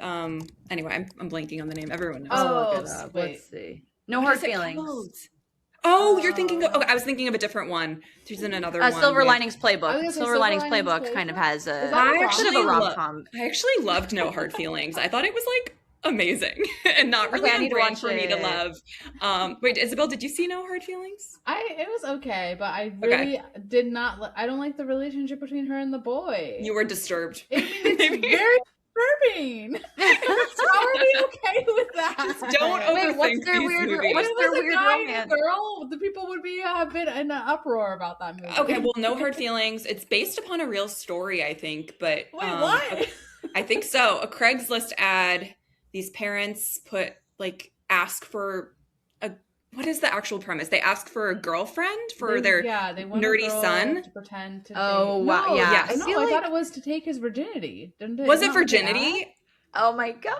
anyway, I'm blanking on the name. Everyone knows. Let's see. No Hard Feelings. You're thinking of I was thinking of a different one. She's in another one. Silver Linings Playbook. Silver Linings Playbook kind of has a bit of a rom-com. I actually loved No Hard Feelings. I thought it was like amazing and not really on brand for me to love. Wait, Isabel, did you see No Hard Feelings? It was okay, but I really did not. I don't like the relationship between her and the boy. You were disturbed. It's very disturbing. How are we okay with that? Just don't overthink what's their weird romance? Girl, the people would have been in an uproar about that movie. Okay, well, No Hard Feelings. It's based upon a real story, I think. But wait, what? I think so. A Craigslist ad. These parents ask for what is the actual premise? They ask for a girlfriend for their nerdy son to pretend to. Oh wow! No, yeah, I thought it was to take his virginity. Didn't it? Was it virginity? Oh my god!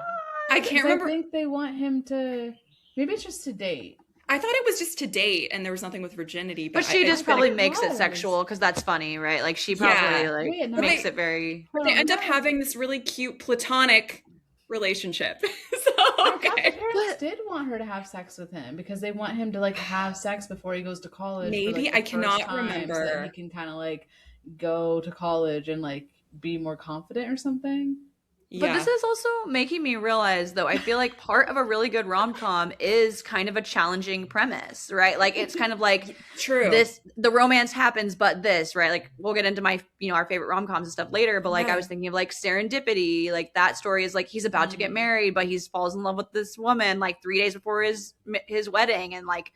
I can't remember. I think they want him to. Maybe it's just to date. I thought it was just to date, and there was nothing with virginity. But she just probably makes it sexual because that's funny, right? Like she probably makes it very. They end up having this really cute platonic relationship. So I thought the Okay. parents did want her to have sex with him because they want him to like have sex before he goes to college for Maybe like the I first cannot time so that he remember. can kind of like go to college and like be more confident or something. But this Yeah. is also making me realize, though, I feel like part of a really good rom com is kind of a challenging premise, right? Like it's kind of like True. this, the romance happens, but this, right? Like we'll get into my, our favorite rom coms and stuff later. But like I Yeah. was thinking of like Serendipity, like that story is like he's about to get married, but he falls in love with this woman like 3 days before his wedding, and like,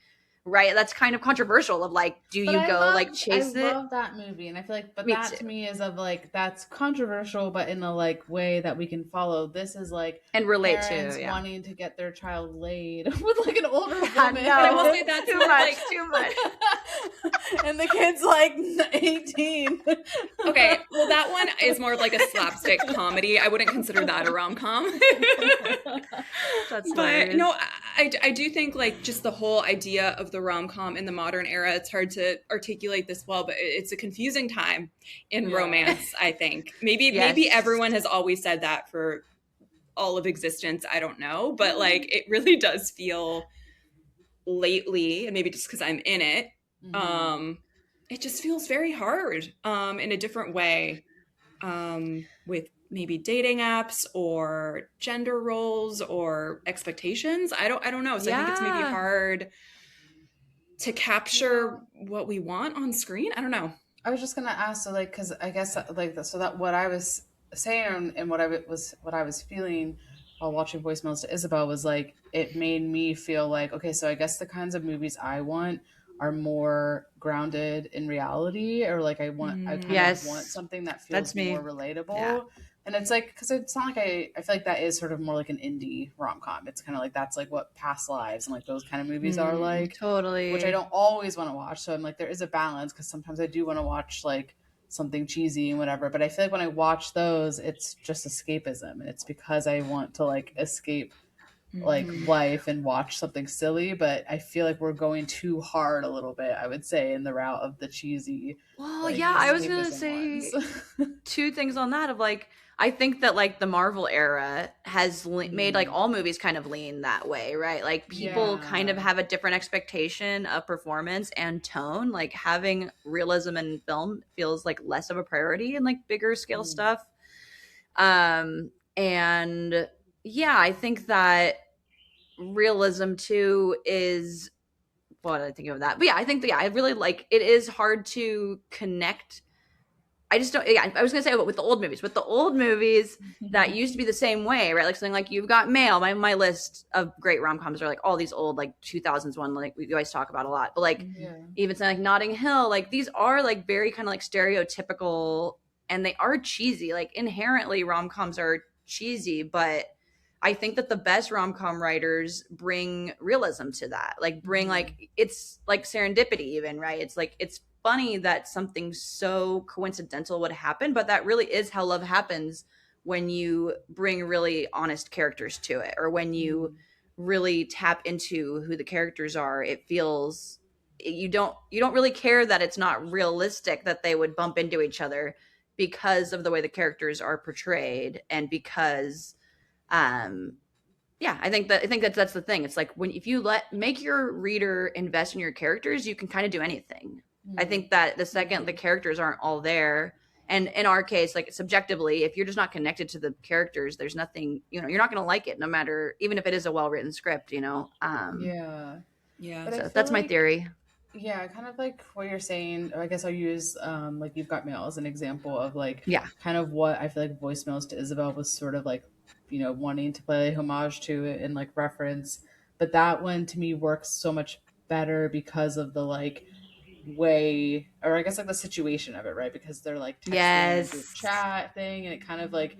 right, that's kind of controversial. Of like, do But you go like I chase it? love that movie, and I feel like, but Me that too, to me is of like that's controversial, but in a like way that we can follow. This is like and relate parents to, yeah. wanting to get their child laid with like an older woman. I But I will know. say that's Too not, much, like, too much. And the kid's like 18. okay, well, that one is more of like a slapstick comedy. I wouldn't consider that a rom-com. That's But hilarious. no, I do think like just the whole idea of the rom-com in the modern era, it's hard to articulate this well, but it's a confusing time in Yeah. romance, I think. Maybe Yes. everyone has always said that for all of existence, I don't know, but like it really does feel lately, and maybe just because I'm in it, it just feels very hard in a different way, with maybe dating apps or gender roles or expectations. I don't know. So I think it's maybe Yeah. hard to capture what we want on screen. I don't know. I was just gonna ask, so like, because I guess like so that what I was saying and what I was feeling while watching voicemails to Isabel was like it made me feel like okay, so I guess the kinds of movies I want are more grounded in reality, or like I kind Yes. of want something that That's feels me. more relatable. Yeah. And it's like because it's not like I feel like that is sort of more like an indie rom com. It's kind of like that's like what Past Lives and like those kind of movies are like, Totally. which I don't always want to watch. So I'm like, there is a balance because sometimes I do want to watch like something cheesy and whatever. But I feel like when I watch those, it's just escapism, and it's because I want to like escape like life and watch something silly. But I feel like we're going too hard a little bit, I would say, in the route of the cheesy. Well, Like, yeah, I was gonna escapism say ones. two things on that. Of like, I think that like the Marvel era has made like all movies kind of lean that way, right? Like people kind of Yeah. have a different expectation of performance and tone. Like having realism in film feels like less of a priority in like bigger scale stuff. And yeah, I think that realism too is what I think of that. But yeah, I think that, yeah, I really like it is hard to connect. I just don't. Yeah, I was gonna say with the old movies. With the old movies, that used to be the same way, right? Like something like You've Got Mail. My list of great rom coms are like all these old like 2000s one, like we always talk about a lot. But like even something like Notting Hill, like these are like very kind of like stereotypical, and they are cheesy. Like inherently, rom coms are cheesy, but I think that the best rom com writers bring realism to that. Like bring like it's like serendipity, even, right? It's like it's funny that something so coincidental would happen, but that really is how love happens when you bring really honest characters to it, or when you really tap into who the characters are. It feels you don't really care that it's not realistic that they would bump into each other because of the way the characters are portrayed, and because yeah, I think that's the thing. It's like when if you make your reader invest in your characters, you can kind of do anything. I think that the second the characters aren't all there, and in our case, like subjectively, if you're just not connected to the characters, there's nothing, you're not going to like it, no matter, even if it is a well-written script, Yeah. Yeah. So that's my theory. Yeah, kind of like what you're saying. I guess I'll use like You've Got Mail as an example of like kind of what I feel like Voicemails to Isabel was sort of like, wanting to play homage to it and like reference. But that one to me works so much better because of the like way, or I guess like the situation of it, right? Because they're like texting in a group chat thing, and it kind of like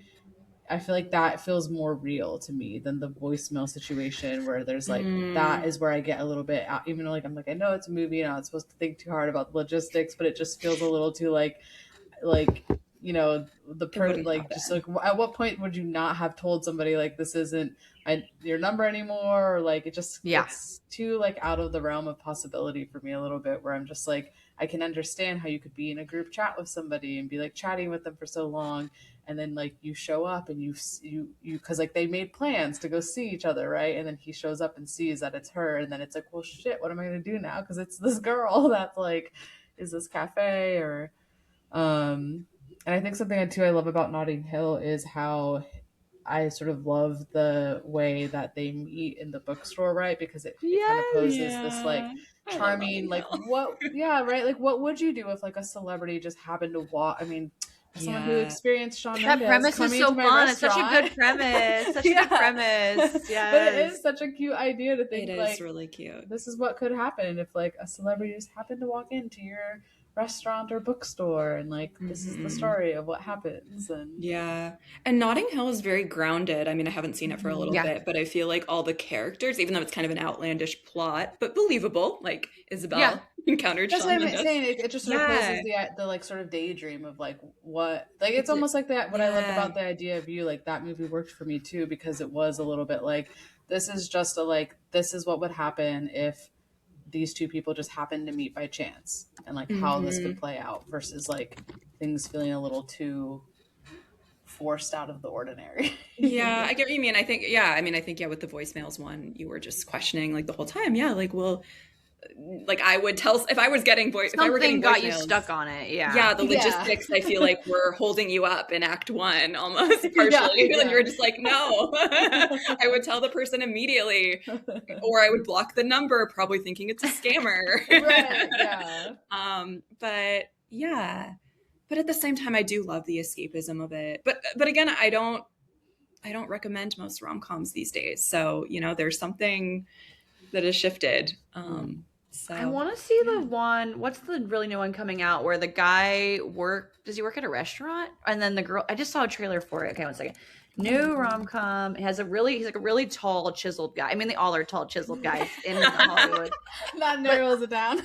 I feel like that feels more real to me than the voicemail situation where there's like that is where I get a little bit out, even though like I'm like I know it's a movie and I'm not supposed to think too hard about the logistics, but it just feels a little too like like just like at what point would you not have told somebody like this isn't your number anymore, or like it just it's too like out of the realm of possibility for me a little bit, where I'm just like I can understand how you could be in a group chat with somebody and be like chatting with them for so long, and then like you show up and you because like they made plans to go see each other, right? And then he shows up and sees that it's her, and then it's like, well, shit, what am I gonna do now? Because it's this girl that's like, is this cafe or and I think something too I love about Notting Hill is how I sort of love the way that they meet in the bookstore, right? Because it kind of poses this like Yeah. I love charming, Notting like Hill. what, yeah, right? Like what would you do if like a celebrity just happened to walk? I mean, as someone who Yeah. experienced Shawn That Mendes premise is coming to so my fun. It's such a restaurant, good premise. Such a yeah, good premise. but it is Yes. such a cute idea to It think is like really cute. this is what could happen if like a celebrity just happened to walk into your restaurant or bookstore and like this is the Hmm. story of what happens and Yeah. And Notting Hill is very grounded. I mean, I haven't seen it for a little Mhm. Yeah. bit, but I feel like all the characters, even though it's kind of an outlandish plot, but believable, like Yeah. Isabel encountered That's what Shawn I'm Mendes. saying. It just sort of poses Yeah. the like sort of daydream of like what like it's It's a, almost like that. What I loved yeah. about the idea of you, like that movie worked for me too because it was a little bit like this is just a like this is what would happen if these two people just happened to meet by chance and like how this could Hmm. play out versus like things feeling a little too forced out of the ordinary. Yeah, I get what you mean. I think, yeah, I mean, I think, yeah, with the voicemails one, you were just questioning like the whole time. Yeah, like, well, like I would tell if I was getting if I were getting Something got you voicemails. stuck on it. Yeah. Yeah, the Yeah. logistics, I feel like were holding you up in act one almost Yeah, partially. And you yeah. were just like, no. I would tell the person immediately, or I would block the number, probably thinking it's a scammer. Right, yeah. But yeah. But at the same time, I do love the escapism of it. But again, I don't recommend most rom-coms these days. So, you know, there's something that has shifted. So I want to see the yeah. one. What's the really new one coming out where the guy does he work at a restaurant? And then the girl, I just saw a trailer for it. Okay, one second. New rom com. He's like a really tall, chiseled guy. I mean, they all are tall, chiseled guys in Hollywood. That narrows it down.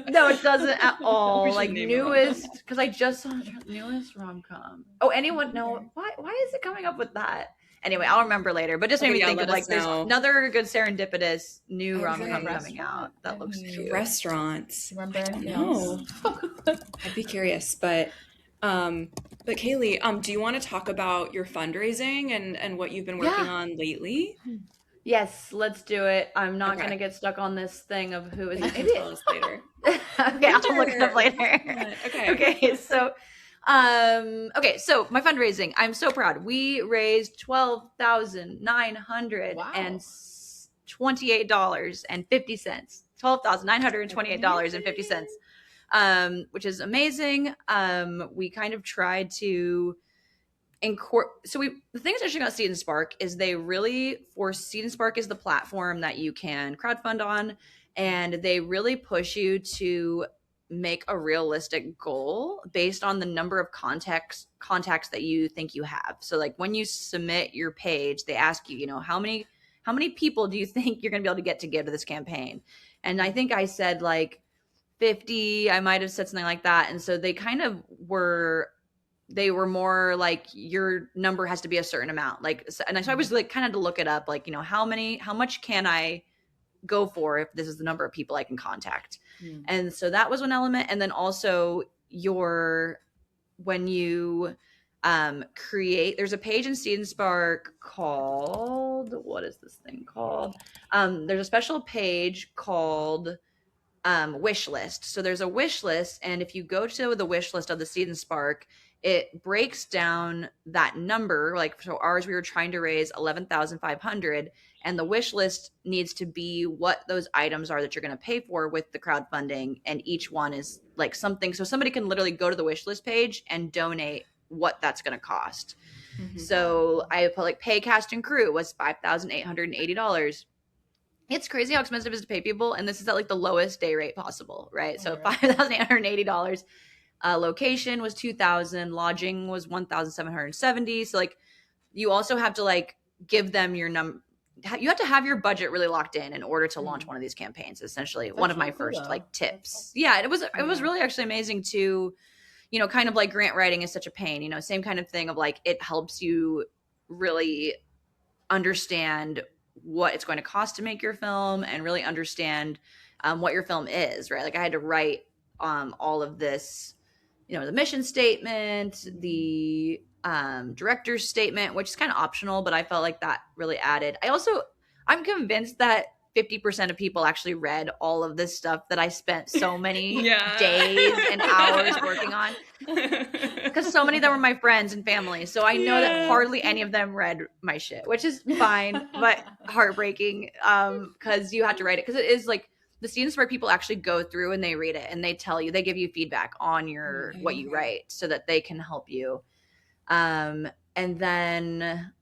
No, it doesn't at We all. should Like name newest, because I just saw newest rom com. Oh, anyone? No, why is it coming up with that? Anyway, I'll remember later. But just made Okay, me yeah, think let of us like there's know. another good serendipitous new Oh, rom right. com coming out that looks cute. Restaurants. Remember I don't anything know. else? I'd be curious, but Kalee, do you want to talk about your fundraising and what you've been working Yeah. on lately? Yes, let's do it. I'm not Okay. gonna get stuck on this thing of who is You it. can Maybe tell us later. okay, I'll look it up later. Okay. Okay, so so my fundraising. I'm so proud. We raised $12,928.50. $12,928.50. Which is amazing. We kind of tried to the thing that's interesting about Seed and Spark is Seed and Spark is the platform that you can crowdfund on, and they really push you to make a realistic goal based on the number of contacts that you think you have. So like when you submit your page, they ask you, how many people do you think you're going to be able to get to give to this campaign? And I think I said like 50, I might have said something like that. And so they kind of were more like your number has to be a certain amount. Like, and so I was like kind of to look it up, like, how much can I go for if this is the number of people I can contact? And so that was one element. And then also when you there's a page in Seed and Spark called, what is this thing called? There's a special page called wish list. So there's a wish list, and if you go to the wish list of the Seed and Spark, it breaks down that number. Like, so ours, we were trying to raise 11,500, and the wish list needs to be what those items are that you're going to pay for with the crowdfunding, and each one is like something. So somebody can literally go to the wish list page and donate what that's going to cost. Mhm. So I put like pay cast and crew was $5,880. It's crazy how expensive it is to pay people, and this is at like the lowest day rate possible, right? So $5,880. Location was $2,000. Lodging was $1,770. So like, you also have to like give them your number. You have to have your budget really locked in order to launch one of these campaigns. Essentially, That's one of my really cool, first though. like tips. Yeah, it was really actually amazing to, kind of like grant writing is such a pain. Same kind of thing of like it helps you really understand what it's going to cost to make your film and really understand what your film is, right? Like I had to write all of this, you know, the mission statement, the director's statement, which is kind of optional, but I felt like that really added. I'm convinced that 50% of people actually read all of this stuff that I spent so many days and hours working on, because so many of them were my friends and family. So I know that hardly any of them read my shit, which is fine, but heartbreaking, because you have to write it, because it is like the scenes where people actually go through and they read it and they tell you, they give you feedback on your what you write so that they can help you. And then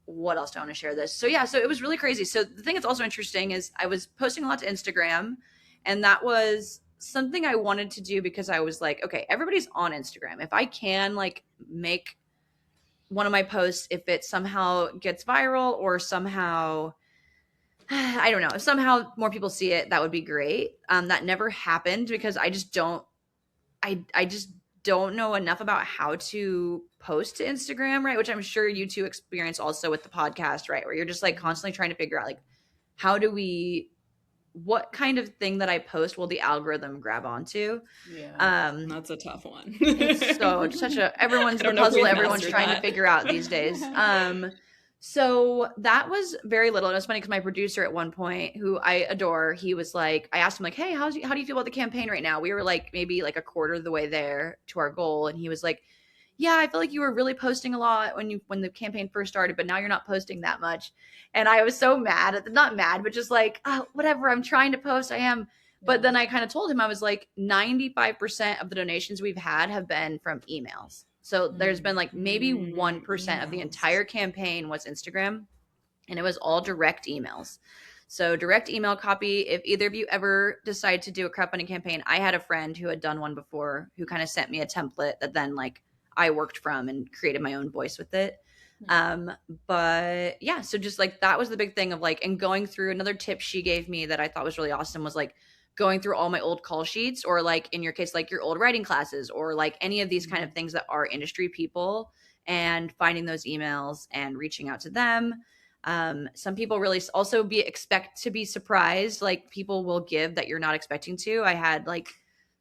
what else do I want to share this? So yeah, so it was really crazy. So the thing that's also interesting is I was posting a lot to Instagram, and that was something I wanted to do because I was like, okay, everybody's on Instagram. If I can like make one of my posts, if it somehow gets viral or somehow, I don't know, if somehow more people see it, that would be great. That never happened because I just don't know enough about how to post to Instagram, right? Which I'm sure you two experience also with the podcast, right? Where you're just like constantly trying to figure out like, what kind of thing that I post will the algorithm grab onto? Yeah, that's a tough one. It's such everyone's the puzzle everyone's trying to figure out these days. So that was very little. And it was funny because my producer at one point, who I adore, he was like, I asked him like, hey, how do you feel about the campaign right now? We were like maybe like a quarter of the way there to our goal. And he was like, yeah, I feel like you were really posting a lot when the campaign first started, but now you're not posting that much. And I was so mad, not mad, but just like, oh, whatever, I'm trying to post, I am. But then I kind of told him, I was like, 95% of the donations we've had have been from emails. So there's been like maybe 1% of the entire campaign was Instagram, and it was all direct emails. So direct email copy. If either of you ever decide to do a crowdfunding campaign, I had a friend who had done one before who kind of sent me a template that then like I worked from and created my own voice with it. But yeah, so just like that was the big thing of like, and going through, another tip she gave me that I thought was really awesome was like going through all my old call sheets, or like in your case, like your old writing classes, or like any of these kind of things that are industry people, and finding those emails and reaching out to them. Some people really also expect to be surprised. Like people will give that you're not expecting to. I had like,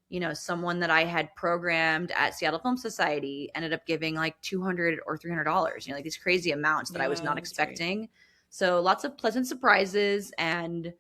you know, someone that I had programmed at Seattle Film Society ended up giving like $200 or $300, you know, like these crazy amounts that I was not expecting. Right. So lots of pleasant surprises, and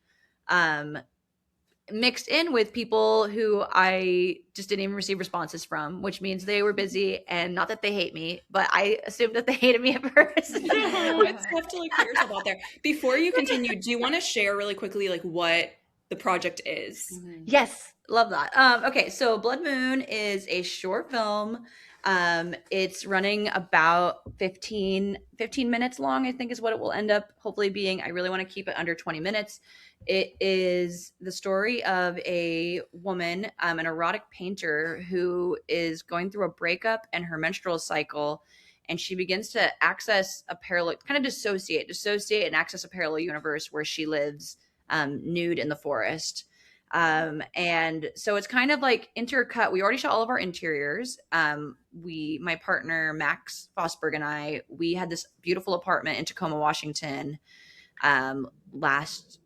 mixed in with people who I just didn't even receive responses from, which means they were busy, and not that they hate me, but I assumed that they hated me at first. It's tough to like put yourself out there. Before you continue, do you want to share really quickly like what the project is? Yes, love that. Okay, so Blood Moon is a short film. It's running about 15 minutes long, I think is what it will end up hopefully being. I really want to keep it under 20 minutes. It is the story of a woman, an erotic painter who is going through a breakup and her menstrual cycle, and she begins to access a parallel, kind of dissociate and access a parallel universe where she lives nude in the forest. And so it's kind of like intercut. We already shot all of our interiors. My partner, Max Fosberg, and I, we had this beautiful apartment in Tacoma, Washington, last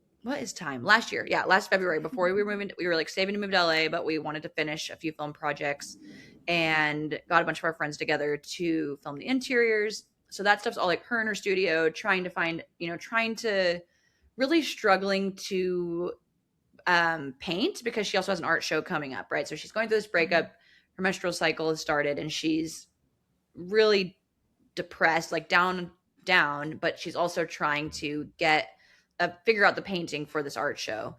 year. Yeah. Last February, before we were moving, we were like saving to move to LA, but we wanted to finish a few film projects and got a bunch of our friends together to film the interiors. So that stuff's all like her in her studio, trying to really struggling to paint, because she also has an art show coming up, right? So she's going through this breakup, her menstrual cycle has started, and she's really depressed, like down, but she's also trying to figure out the painting for this art show.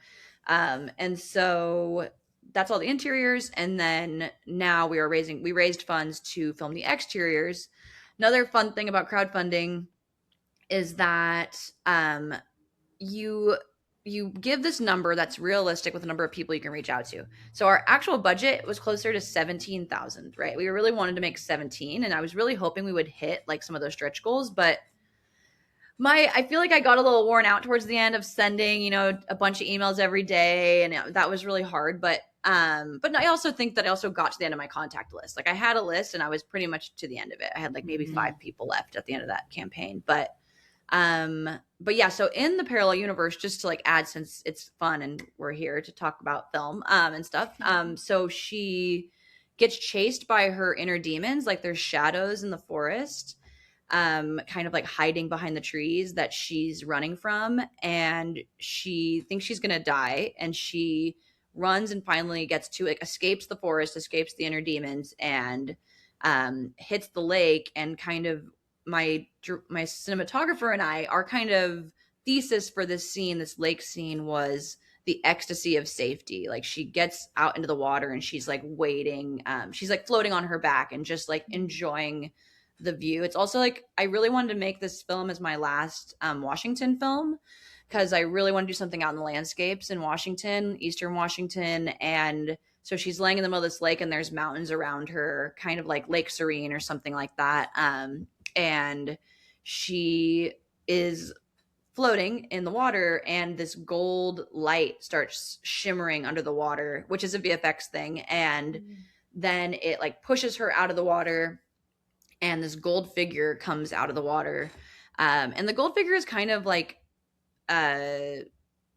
And so that's all the interiors. And then now we raised funds to film the exteriors. Another fun thing about crowdfunding is that you give this number that's realistic with the number of people you can reach out to. So our actual budget was closer to 17,000, right? We really wanted to make 17, and I was really hoping we would hit like some of those stretch goals, but I feel like I got a little worn out towards the end of sending, a bunch of emails every day, and that was really hard. But I also think that I also got to the end of my contact list. Like I had a list and I was pretty much to the end of it. I had like maybe 5 people left at the end of that campaign, but But yeah, so in the parallel universe, just to like add, since it's fun and we're here to talk about film and stuff, so she gets chased by her inner demons, like there's shadows in the forest, kind of like hiding behind the trees that she's running from, and she thinks she's gonna die, and she runs and finally gets to, like, escapes the forest, escapes the inner demons, and hits the lake. And kind of my cinematographer and I, our kind of thesis for this scene, this lake scene, was the ecstasy of safety. Like, she gets out into the water and she's like waiting, she's like floating on her back and just like enjoying the view. It's also like, I really wanted to make this film as my last Washington film, because I really want to do something out in the landscapes in Washington, Eastern Washington. And so she's laying in the middle of this lake and there's mountains around her, kind of like Lake Serene or something like that. And she is floating in the water, and this gold light starts shimmering under the water, which is a VFX thing. And then it like pushes her out of the water, and this gold figure comes out of the water. And the gold figure is kind of like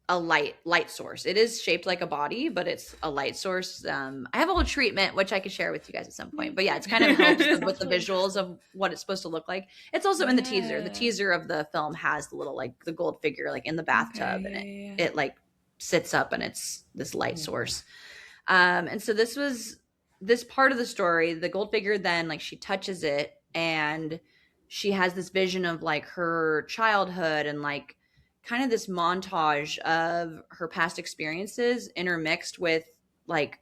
a light source. It is shaped like a body, but it's a light source. I have a little treatment which I could share with you guys at some point, but yeah, it's kind of helps with the visuals of what it's supposed to look like. It's also in the teaser. The teaser of the film has the little, like, the gold figure like in the bathtub, and it like sits up, and it's this light source. And so this part of the story, the gold figure, then like she touches it and she has this vision of like her childhood, and like kind of this montage of her past experiences intermixed with like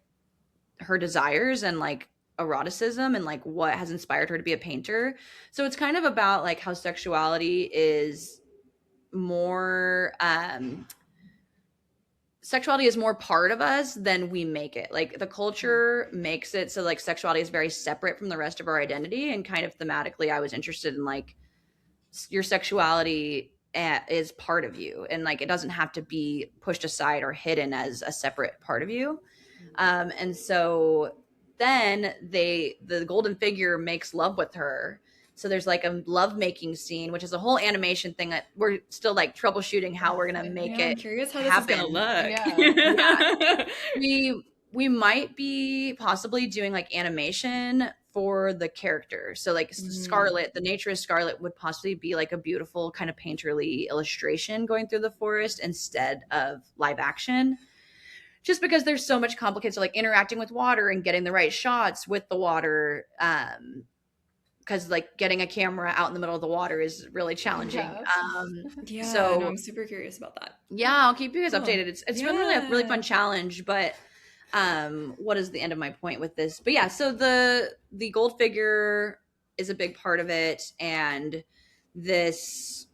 her desires and like eroticism and like what has inspired her to be a painter. So it's kind of about like how sexuality is more part of us than we make it. Like, the culture makes it so like sexuality is very separate from the rest of our identity. And kind of thematically, I was interested in like your sexuality is part of you, and like it doesn't have to be pushed aside or hidden as a separate part of you. And so then the golden figure makes love with her. So there's like a love making scene, which is a whole animation thing that we're still like troubleshooting how we're gonna make it. I'm curious how happen. This is gonna look. Yeah. We might be possibly doing like animation for the character. So like Scarlet, the nature of Scarlet would possibly be like a beautiful kind of painterly illustration going through the forest instead of live action. Just because there's so much complicated, so like interacting with water and getting the right shots with the water. Because like getting a camera out in the middle of the water is really challenging. So I'm super curious about that. Yeah, I'll keep you guys updated. It's been really a really fun challenge, but what is the end of my point with this? But yeah, so the gold figure is a big part of it, and this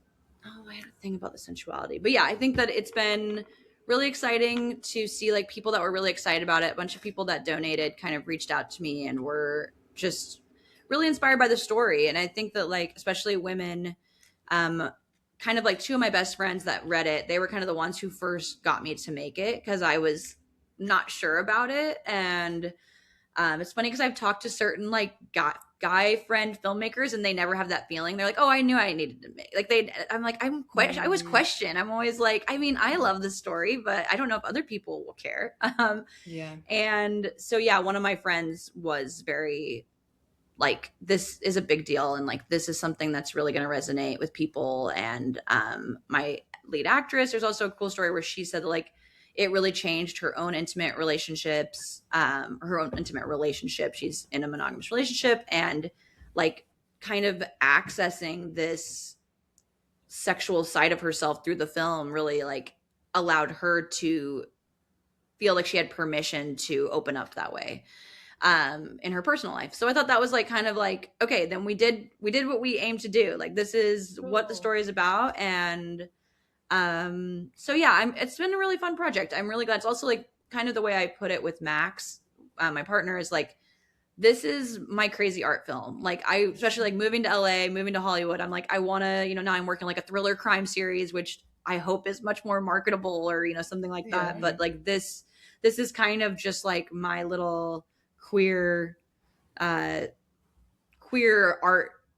I had a thing about the sensuality. But yeah, I think that it's been really exciting to see like people that were really excited about it. A bunch of people that donated kind of reached out to me and were just really inspired by the story. And I think that like, especially women, kind of like two of my best friends that read it, they were kind of the ones who first got me to make it, because I was not sure about it. And it's funny because I've talked to certain like guy friend filmmakers, and they never have that feeling. They're like, oh, I knew I needed to make, like I'm like, I was questioned. I'm always like, I mean, I love the story, but I don't know if other people will care. And so yeah, one of my friends was very like, this is a big deal, and like this is something that's really going to resonate with people. And my lead actress, there's also a cool story where she said like it really changed her own intimate relationships, she's in a monogamous relationship, and like kind of accessing this sexual side of herself through the film really like allowed her to feel like she had permission to open up that way in her personal life. So I thought that was like kind of like, okay, then we did what we aimed to do. Like, this is what the story is about. And so yeah, it's been a really fun project. I'm really glad. It's also like kind of the way I put it with Max, my partner, is like, this is my crazy art film. Like, I, especially like moving to LA, moving to Hollywood, I'm like, I want to, now I'm working like a thriller crime series, which I hope is much more marketable, or, something like that. Yeah. But like this is kind of just like my little queer art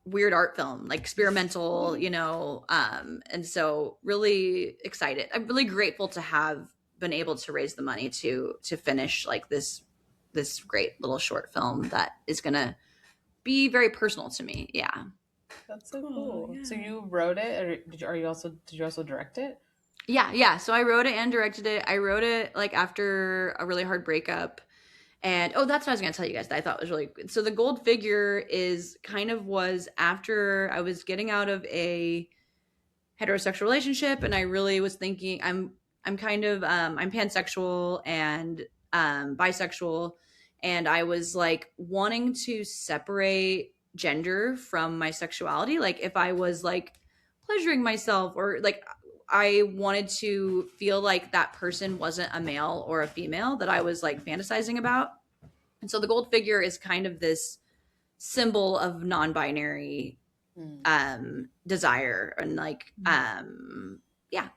weird art film, like experimental, you know, and so really excited. I'm really grateful to have been able to raise the money to finish like this great little short film that is gonna be very personal to me. Yeah. That's so cool. Yeah. So you wrote it, or did you also direct it? Yeah. So I wrote it and directed it. I wrote it like after a really hard breakup. And that's what I was going to tell you guys that I thought was really good. So the gold figure was after I was getting out of a heterosexual relationship, and I really was thinking I'm pansexual and bisexual, and I was like wanting to separate gender from my sexuality. Like if I was like pleasuring myself, or like I wanted to feel like that person wasn't a male or a female that I was like fantasizing about. And so the gold figure is kind of this symbol of non-binary desire, and like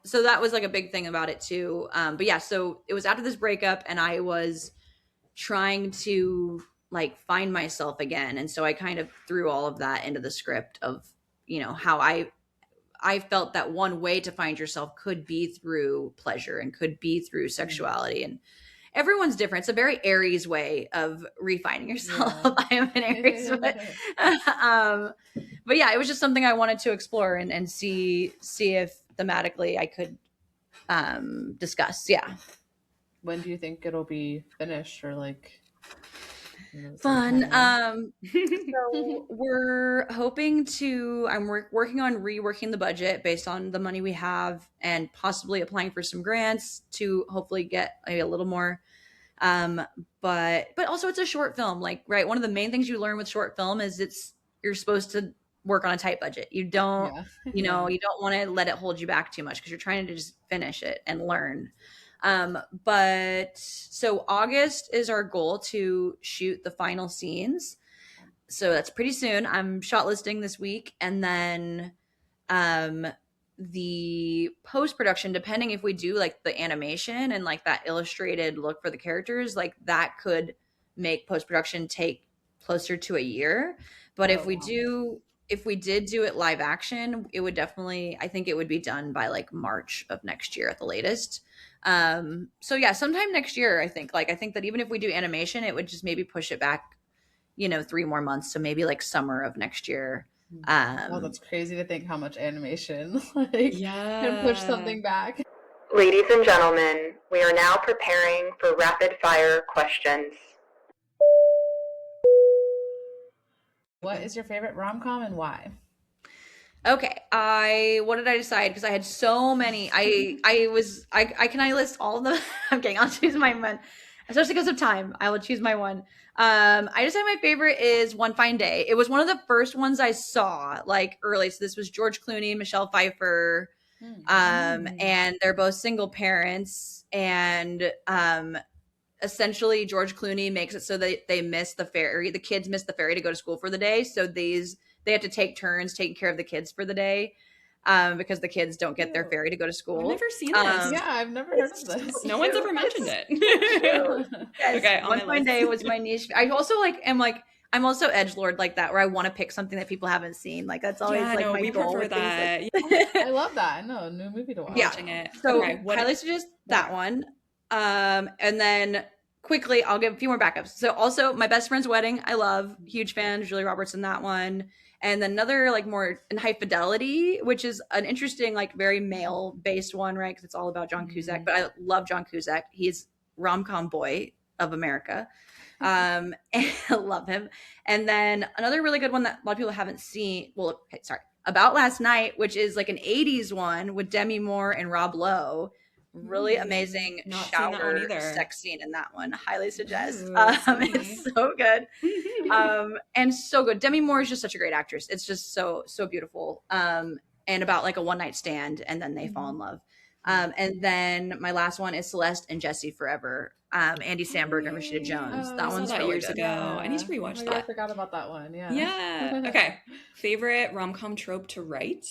so that was like a big thing about it too. But yeah, so it was after this breakup, and I was trying to like find myself again, and so I kind of threw all of that into the script of, you know, how I felt that one way to find yourself could be through pleasure and could be through sexuality. And everyone's different. It's a very Aries way of refining yourself. Yeah. I am an Aries. But yeah, it was just something I wanted to explore and see if thematically I could discuss. Yeah. When do you think it'll be finished, or like fun? So we're hoping to, I'm working on reworking the budget based on the money we have, and possibly applying for some grants to hopefully get maybe a little more. But also it's a short film. Like, right, one of the main things you learn with short film is you're supposed to work on a tight budget. You don't, you know, you don't want to let it hold you back too much, because you're trying to just finish it and learn. But so August is our goal to shoot the final scenes. So that's pretty soon. I'm shortlisting this week, and then the post-production, depending if we do like the animation and like that illustrated look for the characters, like that could make post-production take closer to a year. But if we did do it live action, it would definitely, I think it would be done by like March of next year at the latest. So yeah, sometime next year, I think that even if we do animation, it would just maybe push it back, you know, 3 more months. So maybe like summer of next year. That's crazy to think how much animation can push something back. Ladies and gentlemen, we are now preparing for rapid fire questions. What is your favorite rom-com and why? Okay, what did I decide? Because I had so many. Can I list all of them? I'm kidding. I'll choose my one, especially because of time. I will choose my one. I decided my favorite is One Fine Day. It was one of the first ones I saw like early. So this was George Clooney, Michelle Pfeiffer, and they're both single parents, and essentially George Clooney makes it so that they miss the ferry. The kids miss the ferry to go to school for the day. So they have to take turns taking care of the kids for the day, because the kids don't get their ferry to go to school. I've never seen this. Yeah, I've never heard of this. No one's ever mentioned it. Yes, okay, One Fine Day was my niche. I also I'm also edgelord like that, where I want to pick something that people haven't seen. Like that's always my we goal. Prefer that. I love that. I know, new movie to watch. Yeah. It. So highly suggest that one. And then quickly, I'll give a few more backups. So also My Best Friend's Wedding, I love. Huge fan. Julia Roberts in that one. And then another like more in High Fidelity, which is an interesting, like very male based one, right? Because it's all about John Cusack. But I love John Cusack. He's rom-com boy of America. And I love him. And then another really good one that a lot of people haven't seen. Well, okay, sorry. About Last Night, which is like an 80s one with Demi Moore and Rob Lowe. Really amazing shower sex scene in that one. Highly suggest. It's so good. And so good. Demi Moore is just such a great actress. It's just so beautiful. And about like a one night stand, and then they fall in love. And then my last one is Celeste and Jesse Forever. Andy Samberg and Rashida Jones. That one's really years ago. Yeah. I need to rewatch that. I forgot about that one. Yeah. Yeah. Okay. Favorite rom-com trope to write?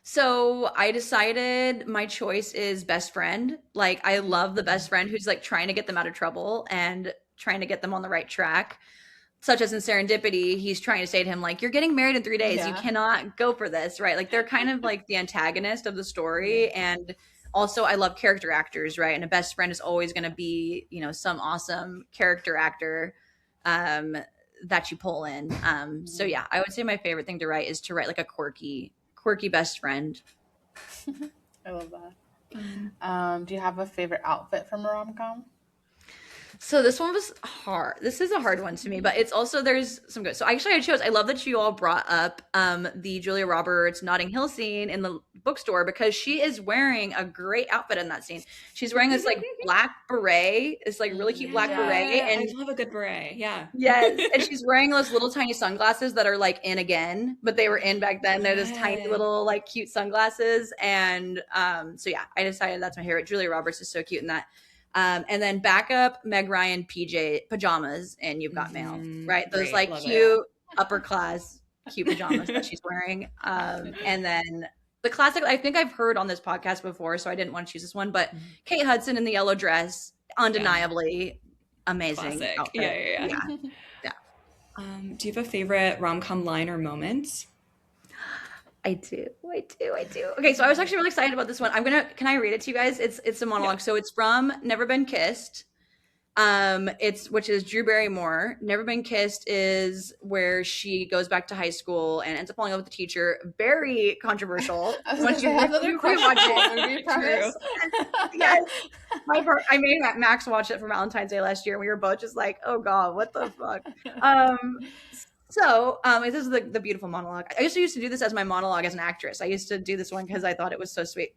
So I decided my choice is best friend. Like I love the best friend who's like trying to get them out of trouble and trying to get them on the right track. such as in Serendipity, he's trying to say to him, like, you're getting married in 3 days. You cannot go for this, right? Like, they're kind of like the antagonist of the story. And also, I love character actors, right? And a best friend is always going to be, you know, some awesome character actor that you pull in. So yeah, I would say my favorite thing to write is to write like a quirky best friend. I love that. Do you have a favorite outfit from a rom-com? So this one was hard. This is a hard one to me, but it's also, there's some good. So actually I love that you all brought up the Julia Roberts Notting Hill scene in the bookstore, because she is wearing a great outfit in that scene. She's wearing this like black beret, this like really cute black beret. And I love a good beret. Yeah. Yes. And she's wearing those little tiny sunglasses that are like in again, but they were in back then. They're just tiny little like cute sunglasses. And so yeah, I decided that's my favorite. Julia Roberts is so cute in that. And then backup Meg Ryan pajamas and You've Got Mail, right? Those like cute upper class cute pajamas that she's wearing. And then the classic, I think I've heard on this podcast before, so I didn't want to choose this one, but Kate Hudson in the yellow dress, undeniably amazing outfit. Yeah. Do you have a favorite rom-com line or moment? I do. Okay, so I was actually really excited about this one. Can I read it to you guys? It's a monologue. Yeah. So it's from Never Been Kissed. Which is Drew Barrymore. Never Been Kissed is where she goes back to high school and ends up falling in love with the teacher. Very controversial. Once you watch it, yes. I made Max watch it for Valentine's Day last year, and we were both just like, "Oh God, what the fuck." So this is the beautiful monologue. I used to do this as my monologue as an actress. I used to do this one because I thought it was so sweet.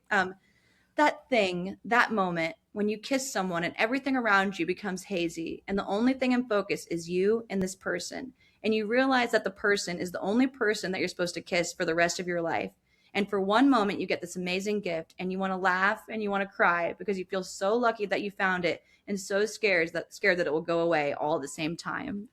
That moment when you kiss someone and everything around you becomes hazy and the only thing in focus is you and this person. And you realize that the person is the only person that you're supposed to kiss for the rest of your life. And for one moment you get this amazing gift and you want to laugh and you want to cry because you feel so lucky that you found it and so scared that it will go away all at the same time.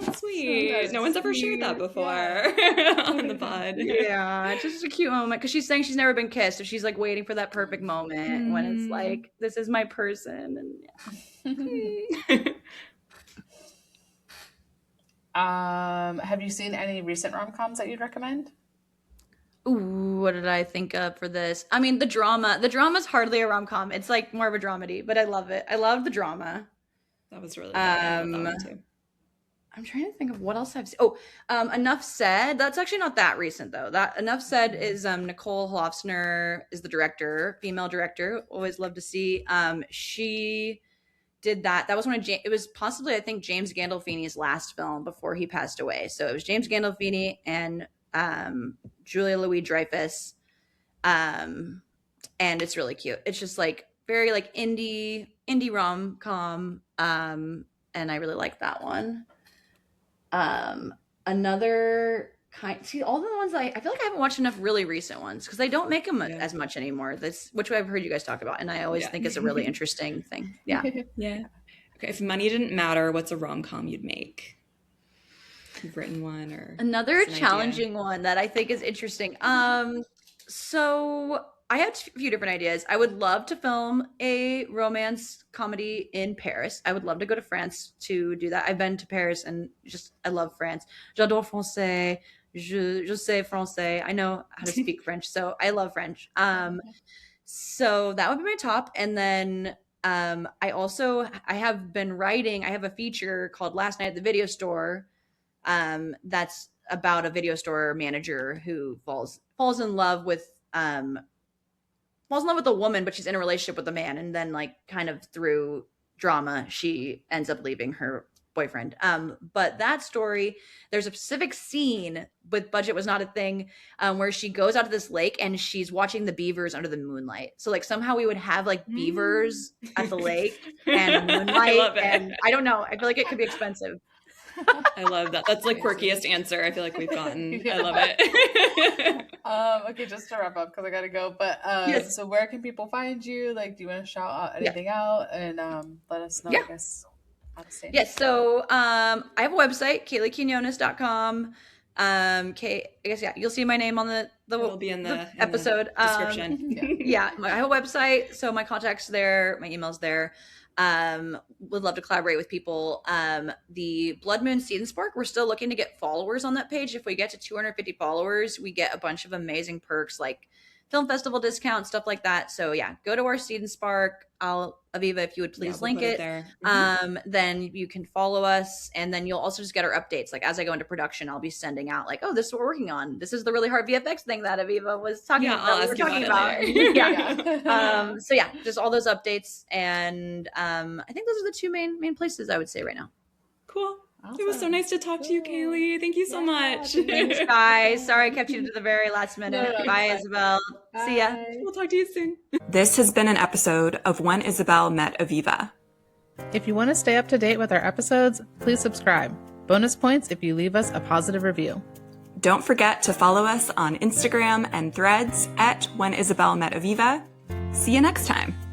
That's sweet. No one's ever shared that before on the pod. Yeah, it's just a cute moment because she's saying she's never been kissed, so she's like waiting for that perfect moment when it's like, this is my person. And have you seen any recent rom-coms that you'd recommend? Ooh, what did I think of for this? I mean, the drama's hardly a rom-com. It's like more of a dramedy, but I love it. I love the drama. That was really good. I love that one too. I'm trying to think of what else I've seen. Enough Said. That's actually not that recent though. That Enough Said is Nicole Holofcener is the director, female director. Always love to see. She did that. That was it was possibly, I think, James Gandolfini's last film before he passed away. So it was James Gandolfini and Julia Louis-Dreyfus. And it's really cute. It's just like very like indie rom-com. And I really like that one. Another kind, see, all the ones I feel like I haven't watched enough really recent ones because they don't make them as much anymore. Which I've heard you guys talk about, and I always think is a really interesting thing. Yeah. Okay, if money didn't matter, what's a rom-com you'd make? You've written one or another challenging one that I think is interesting. So I had a few different ideas. I would love to film a romance comedy in Paris. I would love to go to France to do that. I've been to Paris and I love France. J'adore français. Je sais français. I know how to speak French, so I love French. So that would be my top. And then I have been writing. I have a feature called Last Night at the Video Store. That's about a video store manager who falls in love with a woman, but she's in a relationship with a man, and then like kind of through drama she ends up leaving her boyfriend. But that story, there's a specific scene with budget was not a thing, where she goes out to this lake and she's watching the beavers under the moonlight. So like somehow we would have like beavers at the lake and moonlight. I love it. And I don't know, I feel like it could be expensive. I love that. That's like quirkiest answer I feel like we've gotten. I love it. Okay, just to wrap up because I gotta go. But so where can people find you? Like, do you want to shout out anything out and let us know? I guess how to say. Yes. So I have a website, KaleeQuiñones.com. I guess you'll see my name on the It'll be in the episode description. I have a website, so my contact's there, my email's there. Would love to collaborate with people. The Blood Moon Seed and Spark, we're still looking to get followers on that page. If we get to 250 followers, we get a bunch of amazing perks like film festival discounts, stuff like that. So yeah, go to our Seed and Spark. Aviva, if you would please link it there. then you can follow us, and then you'll also just get our updates. Like as I go into production, I'll be sending out like, oh, this is what we're working on. This is the really hard VFX thing that Aviva was talking about. So yeah, just all those updates, and I think those are the two main places I would say right now. Cool. Awesome. It was so nice to talk to you, Kalee. Thank you so much. Thanks, guys. Sorry I kept you to the very last minute. No, Bye, Isabel. Bye. See ya. We'll talk to you soon. This has been an episode of When Isabel Met Aviva. If you want to stay up to date with our episodes, please subscribe. Bonus points if you leave us a positive review. Don't forget to follow us on Instagram and Threads at When Isabel Met Aviva. See you next time.